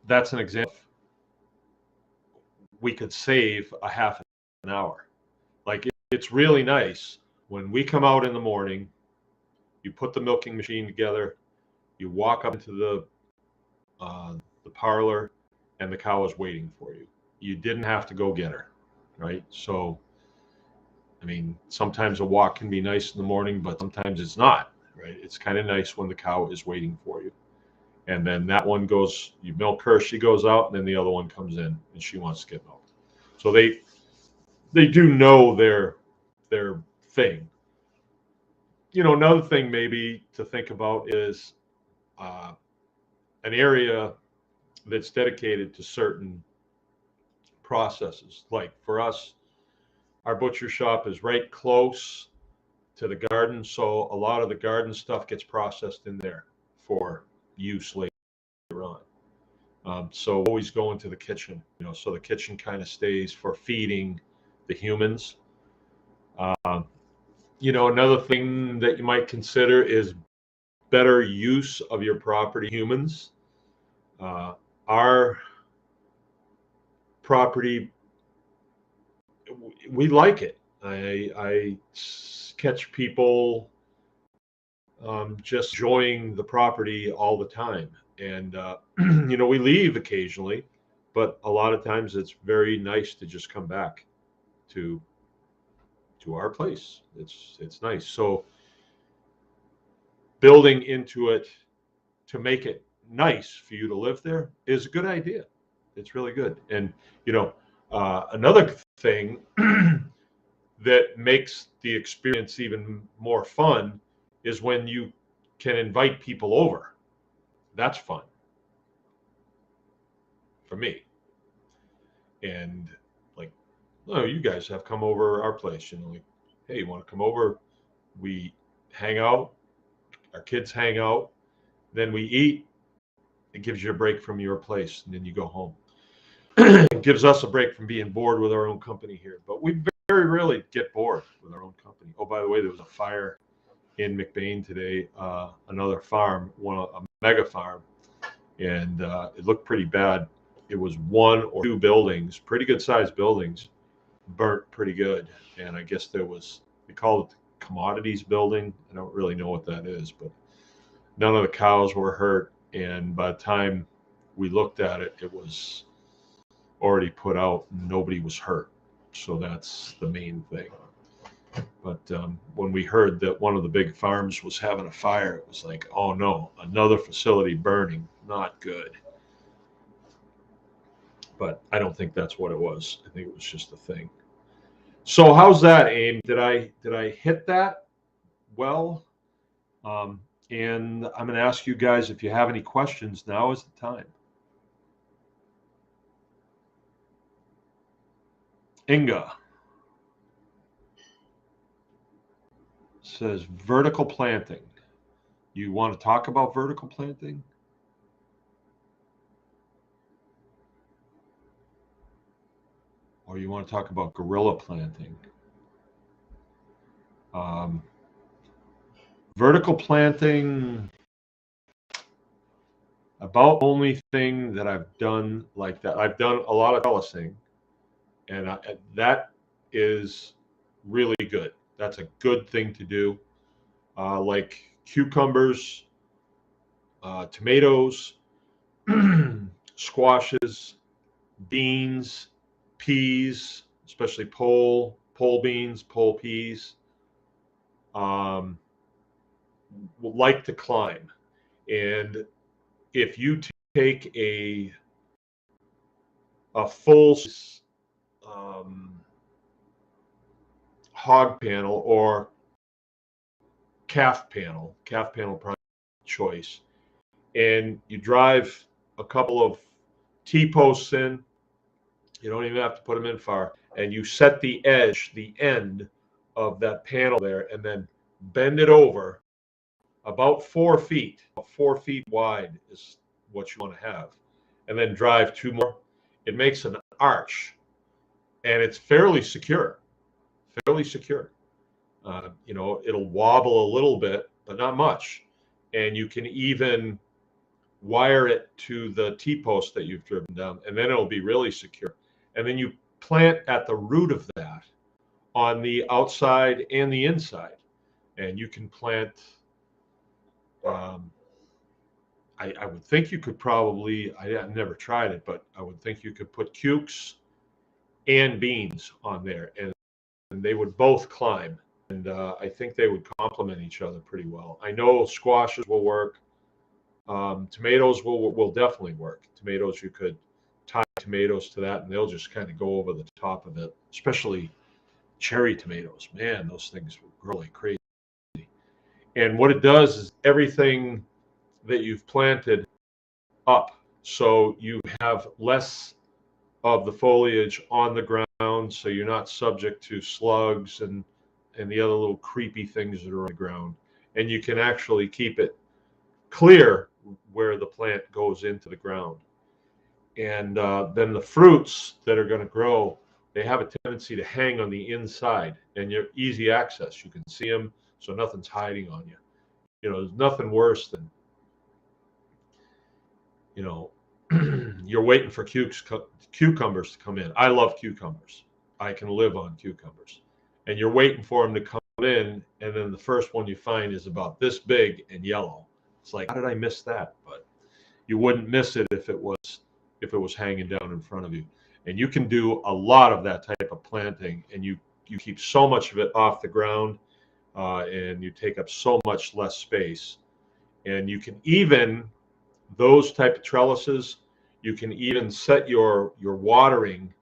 that's an example. We could save a half an hour. Like, it's really nice when we come out in the morning, you put the milking machine together, you walk up into the parlor, and the cow is waiting for you. You didn't have to go get her, right? So, I mean, sometimes a walk can be nice in the morning, but sometimes it's not, right? It's kind of nice when the cow is waiting for you. And then that one goes, you milk her, she goes out, and then the other one comes in and she wants to get milked. So they do know their thing. You know, another thing maybe to think about is an area that's dedicated to certain processes. Like for us, our butcher shop is right close to the garden, so a lot of the garden stuff gets processed in there for use later on. So always go into the kitchen, you know, so the kitchen kind of stays for feeding the humans. You know, another thing that you might consider is better use of your property. Humans, our property, we like it. I catch people just enjoying the property all the time. And, you know, we leave occasionally, but a lot of times it's very nice to just come back to our place. It's nice. So building into it to make it nice for you to live there is a good idea. It's really good. And, you know, another thing that makes the experience even more fun is when you can invite people over. That's fun for me. And like, oh, you guys have come over our place, you know, like, hey, you want to come over? We hang out, our kids hang out, then we eat. It gives you a break from your place, and then you go home. It gives us a break from being bored with our own company here. But we very rarely get bored with our own company. Oh, by the way, there was a fire in McBain today, another farm, a mega farm, and it looked pretty bad. It was one or two buildings, pretty good sized buildings, burnt pretty good. And I guess they call it the commodities building. I don't really know what that is, but none of the cows were hurt. And by the time we looked at it, it was already put out. Nobody was hurt. So that's the main thing. But when we heard that one of the big farms was having a fire, it was like, oh no, another facility burning, not good. But I don't think that's what it was. I think it was just a thing. So how's that, Aim? Did I hit that well? And I'm going to ask you guys if you have any questions. Now is the time. Inga says vertical planting. You want to talk about vertical planting? Or you want to talk about guerrilla planting? Vertical planting, about the only thing that I've done like that. I've done a lot of trellising, and that is really good. That's a good thing to do. Like cucumbers, tomatoes, squashes, beans, peas, especially pole beans, pole peas, like to climb. And if you take a full hog panel or calf panel probably choice, and you drive a couple of T-posts in, you don't even have to put them in far, and you set the edge, the end of that panel there, and then bend it over about 4 feet. 4 feet wide is what you want to have, and then drive 2 more. It makes an arch, and it's fairly secure. You know, it'll wobble a little bit, but not much. And you can even wire it to the T-post that you've driven down, and then it'll be really secure. And then you plant at the root of that on the outside and the inside. And you can plant, I would think you could probably, I've never tried it, but I would think you could put cukes and beans on there, and they would both climb. And I think they would complement each other pretty well. I know squashes will work. Tomatoes will definitely work. Tomatoes, you could tie tomatoes to that, and they'll just kind of go over the top of it. Especially cherry tomatoes, man, those things will grow like crazy. And what it does is everything that you've planted up, so you have less of the foliage on the ground, so you're not subject to slugs and the other little creepy things that are on the ground, and you can actually keep it clear where the plant goes into the ground. And then the fruits that are going to grow, they have a tendency to hang on the inside, and you're easy access. You can see them, so nothing's hiding on you. You know, there's nothing worse than, you know, you're waiting for cucumbers to come in. I love cucumbers. I can live on cucumbers. And you're waiting for them to come in, and then the first one you find is about this big and yellow. It's like, how did I miss that? But you wouldn't miss it if it was hanging down in front of you. And you can do a lot of that type of planting, and you keep so much of it off the ground, and you take up so much less space. And you can even, those type of trellises, you can even set your watering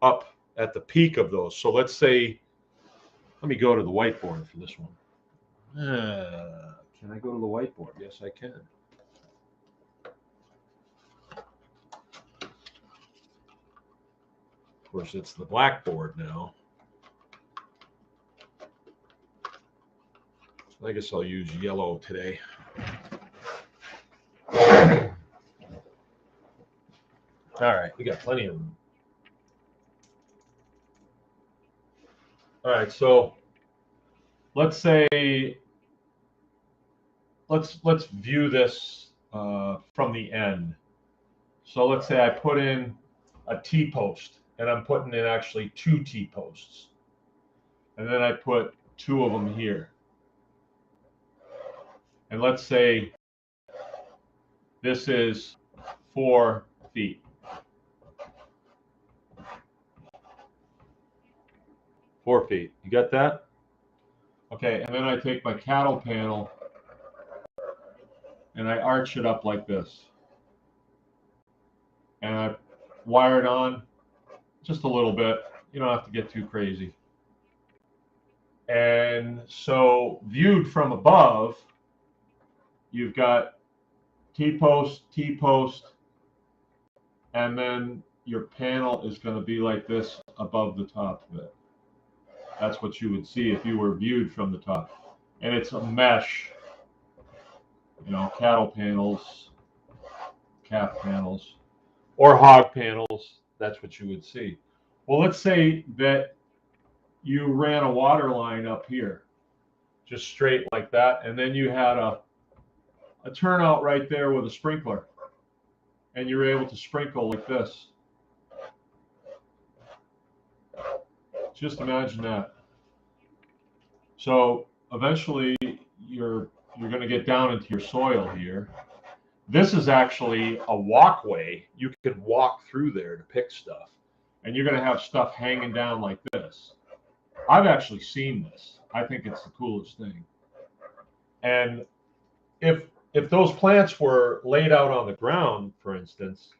up at the peak of those. So let's say, let me go to the whiteboard for this one. Can I go to the whiteboard? Yes, I can. Of course, it's the blackboard now. I guess I'll use yellow today. All right, we got plenty of them. All right, so let's say let's view this from the end. So let's say I put in a T-post, and I'm putting in actually 2 T-posts, and then I put 2 of them here. And let's say this is 4 feet. 4 feet. You got that? Okay, and then I take my cattle panel and I arch it up like this. And I wire it on just a little bit. You don't have to get too crazy. And so viewed from above, you've got T-post, T-post, and then your panel is going to be like this above the top of it. That's what you would see if you were viewed from the top. And it's a mesh, you know, cattle panels, calf panels, or hog panels. That's what you would see. Well, let's say that you ran a water line up here, just straight like that, and then you had a turnout right there with a sprinkler, and you're able to sprinkle like this. Just imagine that. So eventually you're going to get down into your soil here. This is actually a walkway. You could walk through there to pick stuff, and you're going to have stuff hanging down like this. I've actually seen this. I think it's the coolest thing. And if those plants were laid out on the ground, for instance,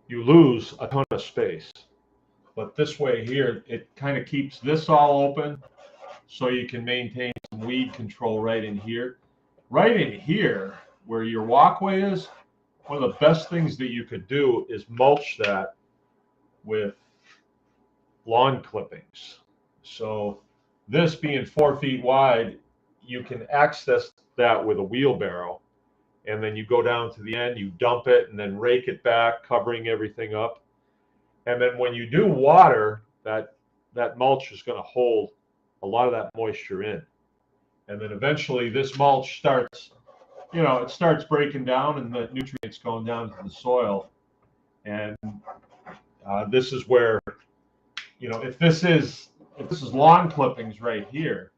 you lose a ton of space. But this way here, it kind of keeps this all open, so you can maintain some weed control right in here. Right in here, where your walkway is, one of the best things that you could do is mulch that with lawn clippings. So this being 4 feet wide, you can access that with a wheelbarrow. And then you go down to the end, you dump it, and then rake it back, covering everything up. And then when you do water, that mulch is going to hold a lot of that moisture in. And then eventually this mulch starts, you know, it starts breaking down and the nutrients going down to the soil. And this is where, you know, if this is lawn clippings right here,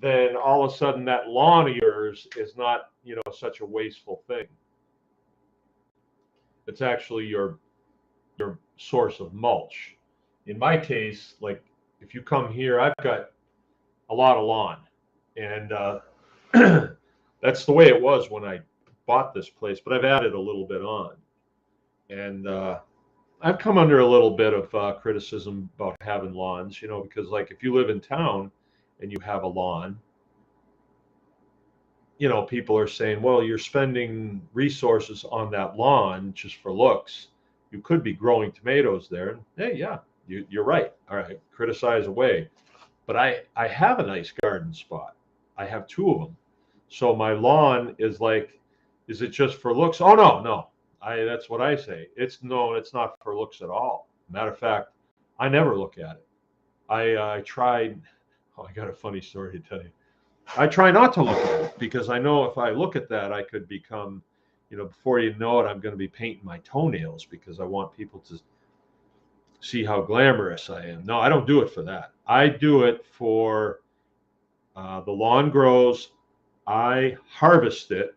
then all of a sudden that lawn of yours is not, you know, such a wasteful thing. It's actually your source of mulch. In my case, like if you come here, I've got a lot of lawn. And that's the way it was when I bought this place. But I've added a little bit on, and I've come under a little bit of criticism about having lawns, because like if you live in town and you have a lawn, people are saying, well, you're spending resources on that lawn just for looks. You could be growing tomatoes there. And hey, yeah, you're right. All right, criticize away. But I have a nice garden spot. I have two of them. So my lawn is like, is it just for looks? Oh, no, no. That's what I say. It's not for looks at all. Matter of fact, I never look at it. I tried. Oh, I got a funny story to tell you. I try not to look at it because I know if I look at that, I could become, before you know it, I'm going to be painting my toenails because I want people to see how glamorous I am. No, I don't do it for that. I do it for the lawn grows. I harvest it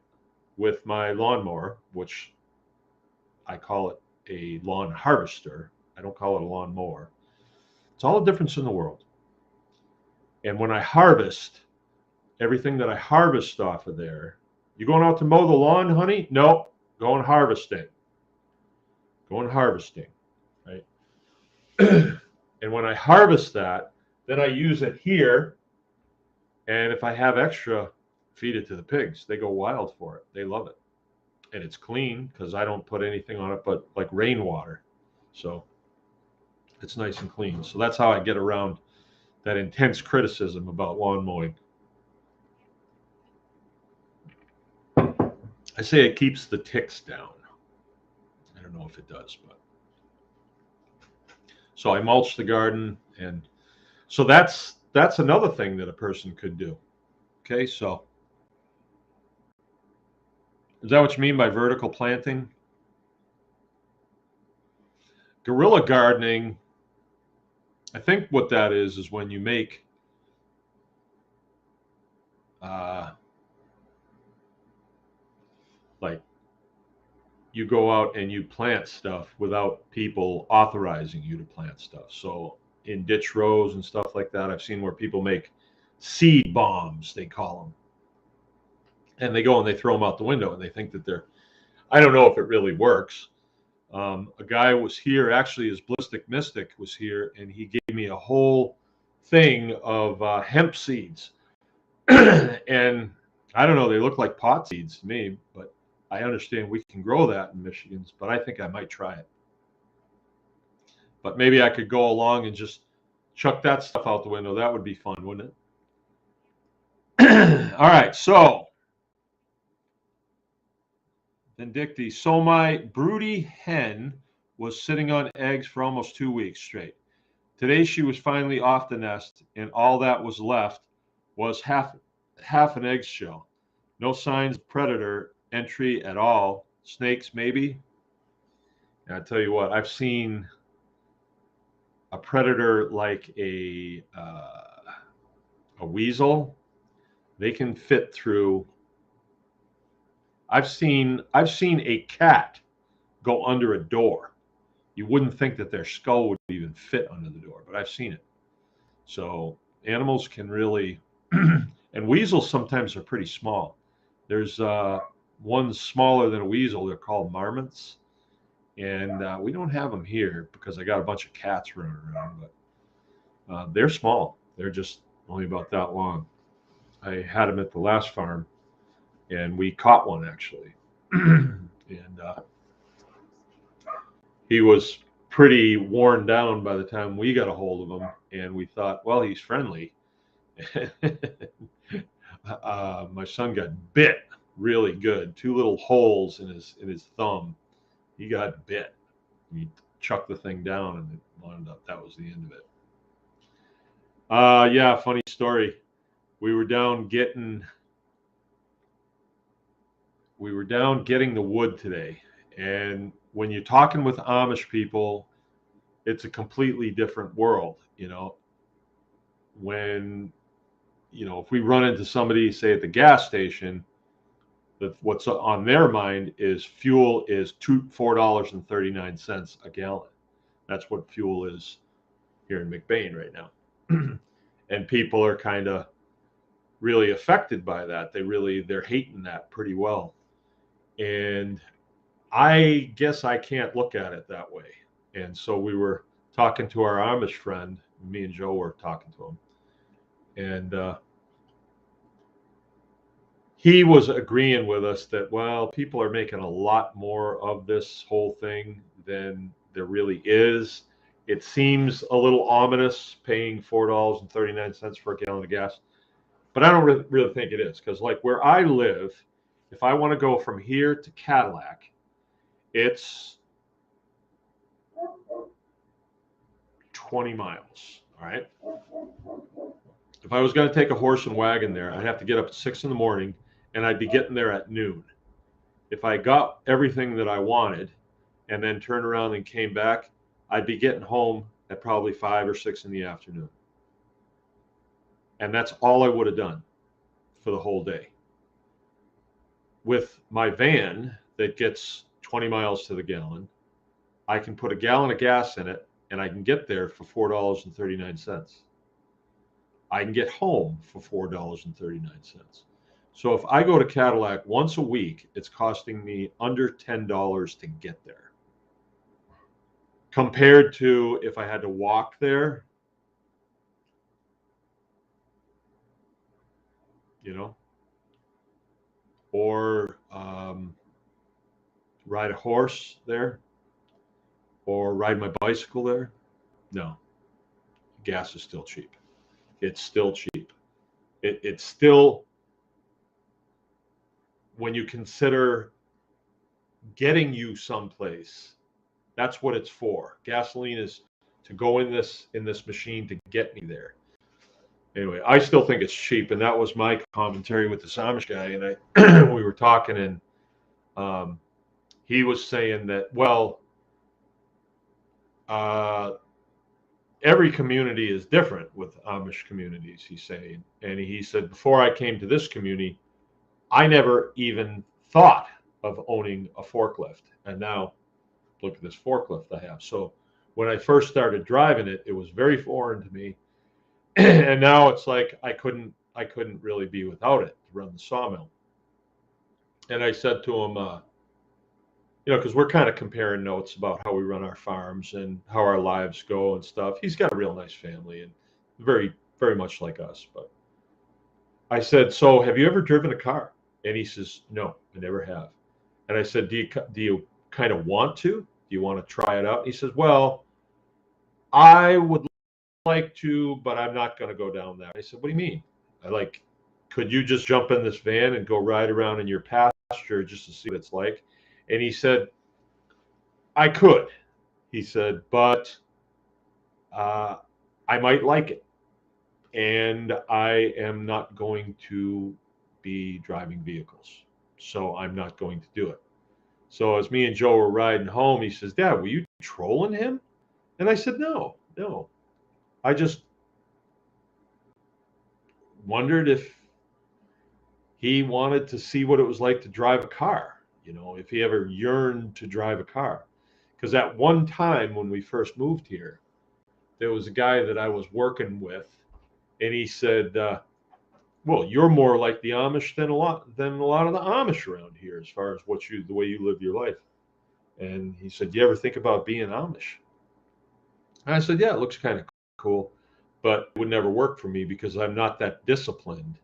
with my lawnmower, which I call it a lawn harvester. I don't call it a lawnmower. It's all the difference in the world. And when I harvest, everything that I harvest off of there, you going out to mow the lawn, honey? No, going harvesting. Going harvesting, right? And when I harvest that, then I use it here. And if I have extra, feed it to the pigs. They go wild for it. They love it. And it's clean because I don't put anything on it but like rainwater. So it's nice and clean. So that's how I get around that intense criticism about lawn mowing. I say it keeps the ticks down. I don't know if it does, but so I mulch the garden, and so that's another thing that a person could do. Okay, so is that what you mean by vertical planting? Guerrilla gardening, I think what that is when you make uh, like you go out and you plant stuff without people authorizing you to plant stuff. So in ditch rows and stuff like that, I've seen where people make seed bombs, they call them. And they go and they throw them out the window and they think that I don't know if it really works. A guy was here, actually, his Ballistic Mystic was here, and he gave me a whole thing of hemp seeds. And I don't know, they look like pot seeds to me, but I understand we can grow that in Michigan, but I think I might try it. But maybe I could go along and just chuck that stuff out the window. That would be fun, wouldn't it? All right, so Vindicti. So my broody hen was sitting on eggs for almost 2 weeks straight. Today she was finally off the nest, and all that was left was half an eggshell. No signs of predator entry at all. Snakes, maybe. And I tell you what, I've seen a predator like a weasel. They can fit through. I've seen a cat go under a door. You wouldn't think that their skull would even fit under the door, but I've seen it. So animals can really, and weasels sometimes are pretty small. There's ones smaller than a weasel. They're called marmots, and we don't have them here because I got a bunch of cats running around. But they're small. They're just only about that long. I had them at the last farm, and we caught one actually, and he was pretty worn down by the time we got a hold of him, and we thought, well, he's friendly. My son got bit really good. Two little holes in his thumb. He got bit. He chucked the thing down, and it wound up. That was the end of it. Yeah, funny story. We were down getting the wood today, and when you're talking with Amish people, it's a completely different world. When if we run into somebody, say at the gas station, what's on their mind is fuel is $4.39 a gallon. That's what fuel is here in McBain right now. And people are kind of really affected by that. They're hating that pretty well. And I guess I can't look at it that way. And so we were talking to our Amish friend. Me and Joe were talking to him, and he was agreeing with us that, well, people are making a lot more of this whole thing than there really is. It seems a little ominous paying $4.39 for a gallon of gas, but I don't really think it is, because like where I live, if I want to go from here to Cadillac, it's 20 miles. All right. If I was going to take a horse and wagon there, I'd have to get up at 6 in the morning, and I'd be getting there at noon. If I got everything that I wanted and then turned around and came back, I'd be getting home at probably 5 or 6 in the afternoon. And that's all I would have done for the whole day. With my van that gets 20 miles to the gallon, I can put a gallon of gas in it and I can get there for $4.39. I can get home for $4.39. So if I go to Cadillac once a week, it's costing me under $10 to get there. Compared to if I had to walk there, or ride a horse there, or ride my bicycle there. No, gas is still cheap. It's still cheap. It's still, when you consider getting you someplace, that's what it's for. Gasoline is to go in this machine to get me there. Anyway, I still think it's cheap, and that was my commentary with the Amish guy. And we were talking, and he was saying that, well, every community is different with Amish communities, he's saying. And he said, before I came to this community, I never even thought of owning a forklift. And now look at this forklift I have. So when I first started driving it, it was very foreign to me. And now it's like I couldn't really be without it to run the sawmill. And I said to him, because we're kind of comparing notes about how we run our farms and how our lives go and stuff. He's got a real nice family and very, very much like us. But I said, so have you ever driven a car? And he says, no, I never have. And I said, do you kind of want to? Do you want to try it out? He says, well, I would like to, but I'm not going to go down there. I said, what do you mean? Could you just jump in this van and go ride around in your pasture just to see what it's like? And he said, I could. He said, but I might like it. And I am not going to be driving vehicles. So I'm not going to do it. So as me and Joe were riding home, he says, Dad, were you trolling him? And I said, no. I just wondered if he wanted to see what it was like to drive a car, if he ever yearned to drive a car. Because at one time when we first moved here, there was a guy that I was working with, and he said, well, you're more like the Amish than a lot of the Amish around here as far as the way you live your life. And he said, do you ever think about being Amish? And I said, yeah, it looks kind of cool, but it would never work for me because I'm not that disciplined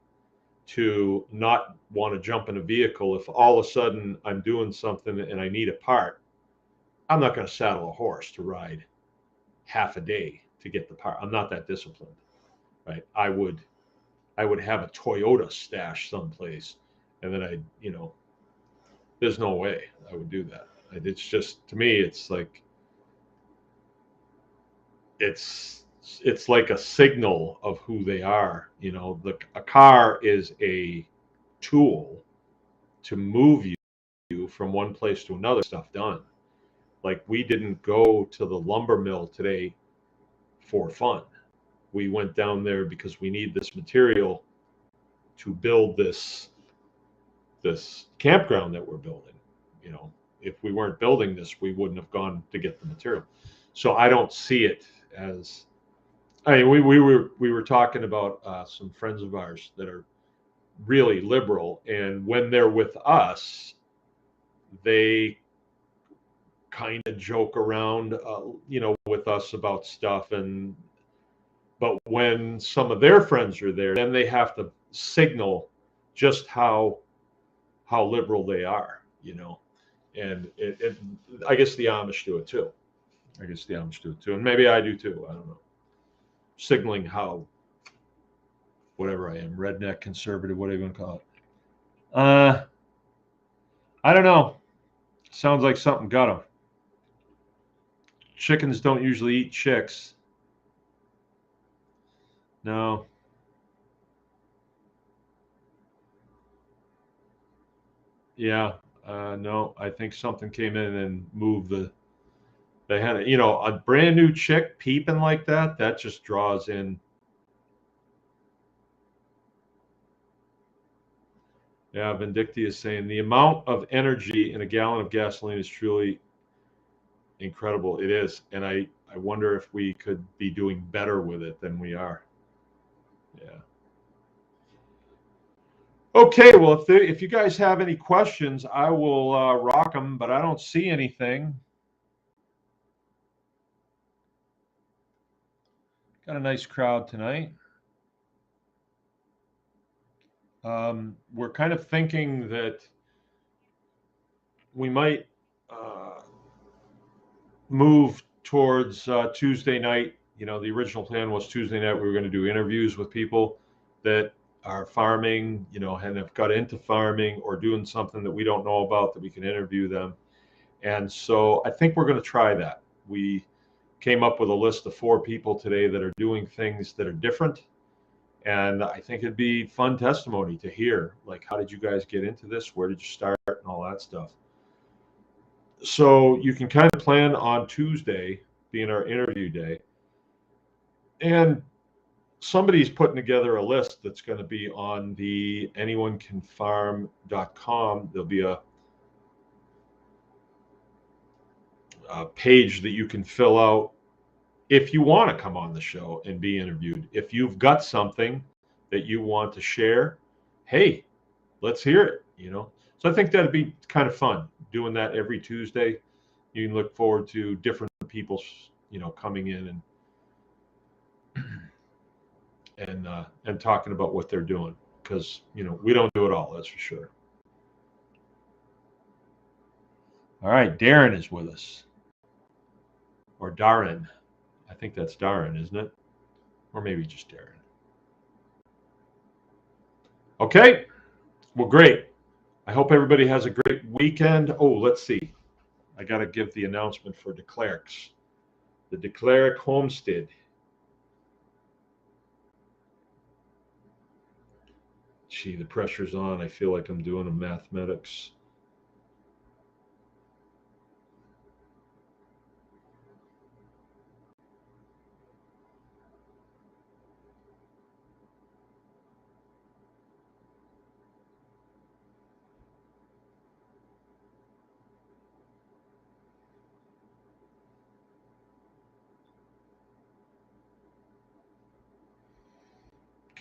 to not want to jump in a vehicle. If all of a sudden I'm doing something and I need a part, I'm not going to saddle a horse to ride half a day to get the part. I'm not that disciplined, right? I would have a Toyota stash someplace, and then there's no way I would do that. It's just, to me, it's like, it's like a signal of who they are. A car is a tool to move you from one place to another. Stuff done. Like, we didn't go to the lumber mill today for fun. We went down there because we need this material to build this campground that we're building. If we weren't building this, we wouldn't have gone to get the material. So I don't see it as, we were talking about some friends of ours that are really liberal. And when they're with us, they kind of joke around, with us about stuff. But when some of their friends are there, then they have to signal just how liberal they are, And I guess the Amish do it too. And maybe I do too. I don't know. Signaling how, whatever I am, redneck, conservative, whatever you want to call it. I don't know. Sounds like something got them. Chickens don't usually eat chicks. No. Yeah. No, I think something came in and moved they had a brand new chick peeping like that. That just draws in. Yeah, Vindicti is saying the amount of energy in a gallon of gasoline is truly incredible. It is. And I wonder if we could be doing better with it than we are. Yeah. Okay, well, if you guys have any questions, I will rock them, but I don't see anything. Got a nice crowd tonight. We're kind of thinking that we might move towards Tuesday night. The original plan was Tuesday night. We were going to do interviews with people that are farming, and have got into farming or doing something that we don't know about, that we can interview them. And so I think we're going to try that. We came up with a list of 4 people today that are doing things that are different. And I think it'd be fun testimony to hear, like, how did you guys get into this? Where did you start? And all that stuff. So you can kind of plan on Tuesday being our interview day. And somebody's putting together a list that's going to be on the anyonecanfarm.com. There'll be a page that you can fill out if you want to come on the show and be interviewed. If you've got something that you want to share, hey, let's hear it, So I think that'd be kind of fun doing that every Tuesday. You can look forward to different people, coming in and talking about what they're doing, because, we don't do it all, that's for sure. All right, Darren is with us. Or Darren. I think that's Darren, isn't it? Or maybe just Darren. Okay. Well, great. I hope everybody has a great weekend. Oh, let's see. I got to give the announcement for De Klerk's. The De Klerk Homestead. Gee, the pressure's on. I feel like I'm doing a mathematics.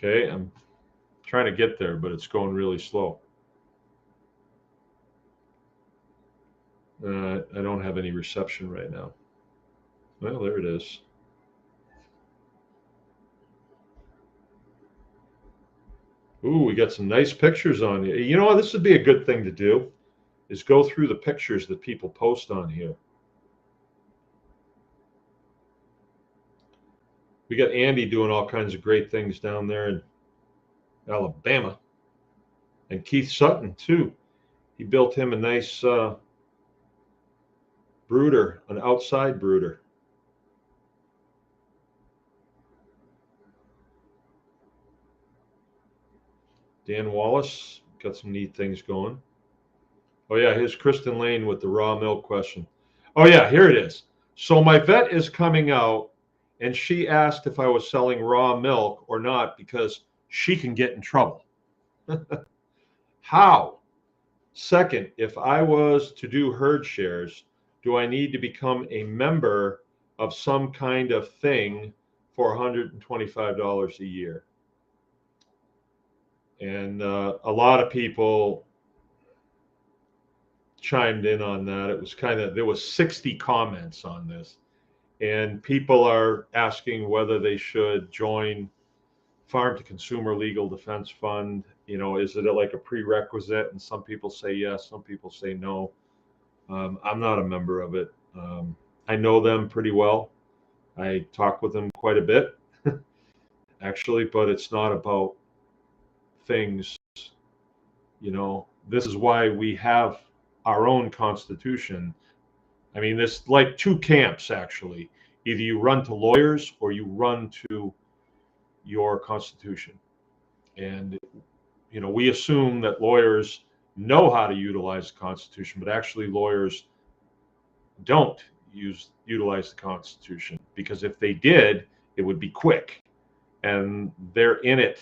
Okay, I'm trying to get there, but it's going really slow. I don't have any reception right now. Well, there it is. Ooh, we got some nice pictures on here. You know what? This would be a good thing to do, is go through the pictures that people post on here. We got Andy doing all kinds of great things down there in Alabama. And Keith Sutton, too. He built him a nice brooder, an outside brooder. Dan Wallace got some neat things going. Oh, yeah, here's Kristen Lane with the raw milk question. Oh, yeah, here it is. So my vet is coming out, and she asked if I was selling raw milk or not because she can get in trouble. How? Second, if I was to do herd shares, do I need to become a member of some kind of thing for $125 a year? And a lot of people chimed in on that. It was there was 60 comments on this, and people are asking whether they should join Farm to Consumer Legal Defense Fund. Is it like a prerequisite? And some people say yes, some people say no. I'm not a member of it. I know them pretty well. I talk with them quite a bit, actually, but it's not about things. This is why we have our own constitution. I mean, there's like two camps, actually. Either you run to lawyers or you run to your constitution. And, we assume that lawyers know how to utilize the Constitution, but actually lawyers don't utilize the Constitution, because if they did, it would be quick, and they're in it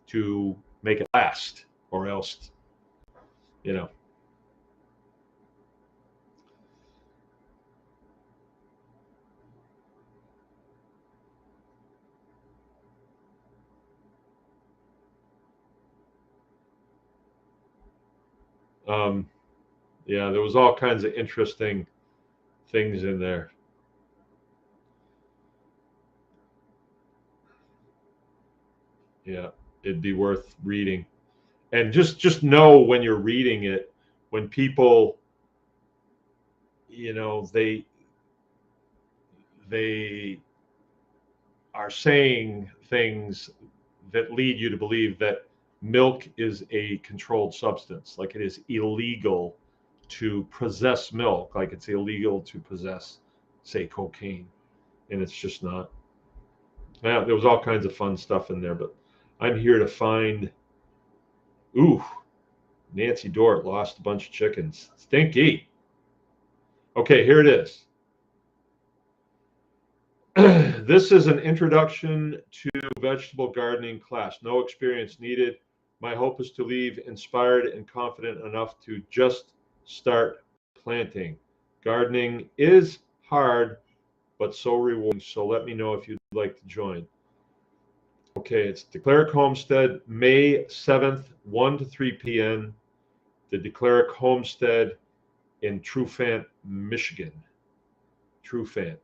to make it last, or else, you know. Yeah, there was all kinds of interesting things in there. Yeah, it'd be worth reading. And just know when you're reading it, when people, they are saying things that lead you to believe that milk is a controlled substance, like it is illegal to possess milk, like it's illegal to possess, say, cocaine, and it's just not. Yeah, there was all kinds of fun stuff in there, but I'm here to find. Ooh, Nancy Dort lost a bunch of chickens. Stinky. Okay, here it is. This is an introduction to vegetable gardening class. No experience needed. My hope is to leave inspired and confident enough to just start planting. Gardening is hard, but so rewarding. So let me know if you'd like to join. Okay, it's Declare Homestead, May 7th, 1 to 3 p.m. The Declare Homestead in Trufant, Michigan. Trufant.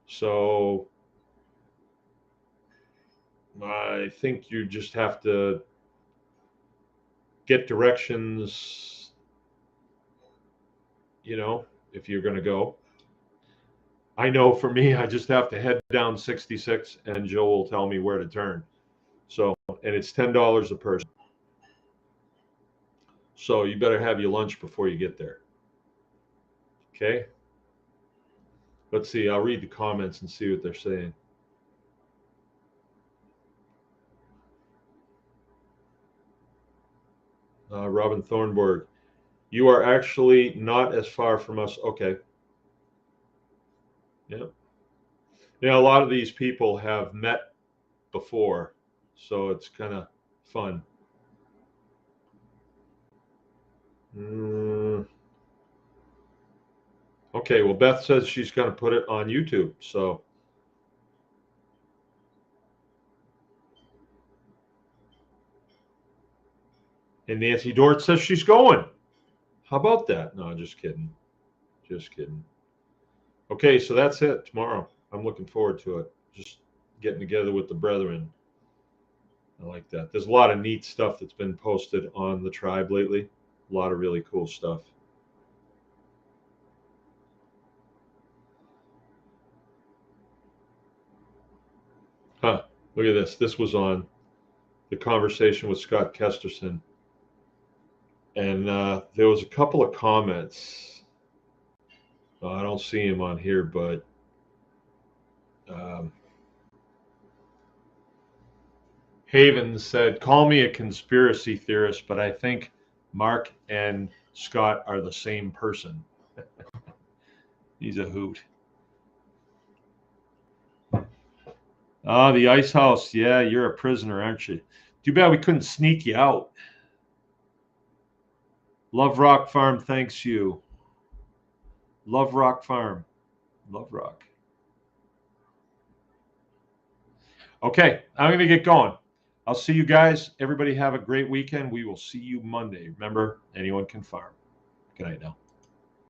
So I think you just have to get directions, if you're going to go. I know for me, I just have to head down 66 and Joe will tell me where to turn. So, and it's $10 a person. So you better have your lunch before you get there. Okay. Let's see. I'll read the comments and see what they're saying. Robin Thornburg, you are actually not as far from us. Okay. Yeah. A lot of these people have met before, so it's kind of fun. Okay, well, Beth says she's going to put it on YouTube, so. And Nancy Dort says she's going. How about that? No, just kidding. Just kidding. Okay, so that's it tomorrow. I'm looking forward to it. Just getting together with the brethren. I like that. There's a lot of neat stuff that's been posted on the tribe lately. A lot of really cool stuff. Huh, look at this. This was on the conversation with Scott Kesterson. And there was a couple of comments. I don't see him on here, but Haven said, call me a conspiracy theorist, but I think Mark and Scott are the same person. He's a hoot. The ice house. Yeah, you're a prisoner, aren't you? Too bad we couldn't sneak you out. Love Rock Farm thanks you. Love Rock Farm. Love Rock. Okay, I'm going to get going. I'll see you guys. Everybody have a great weekend. We will see you Monday. Remember, anyone can farm. Good night now.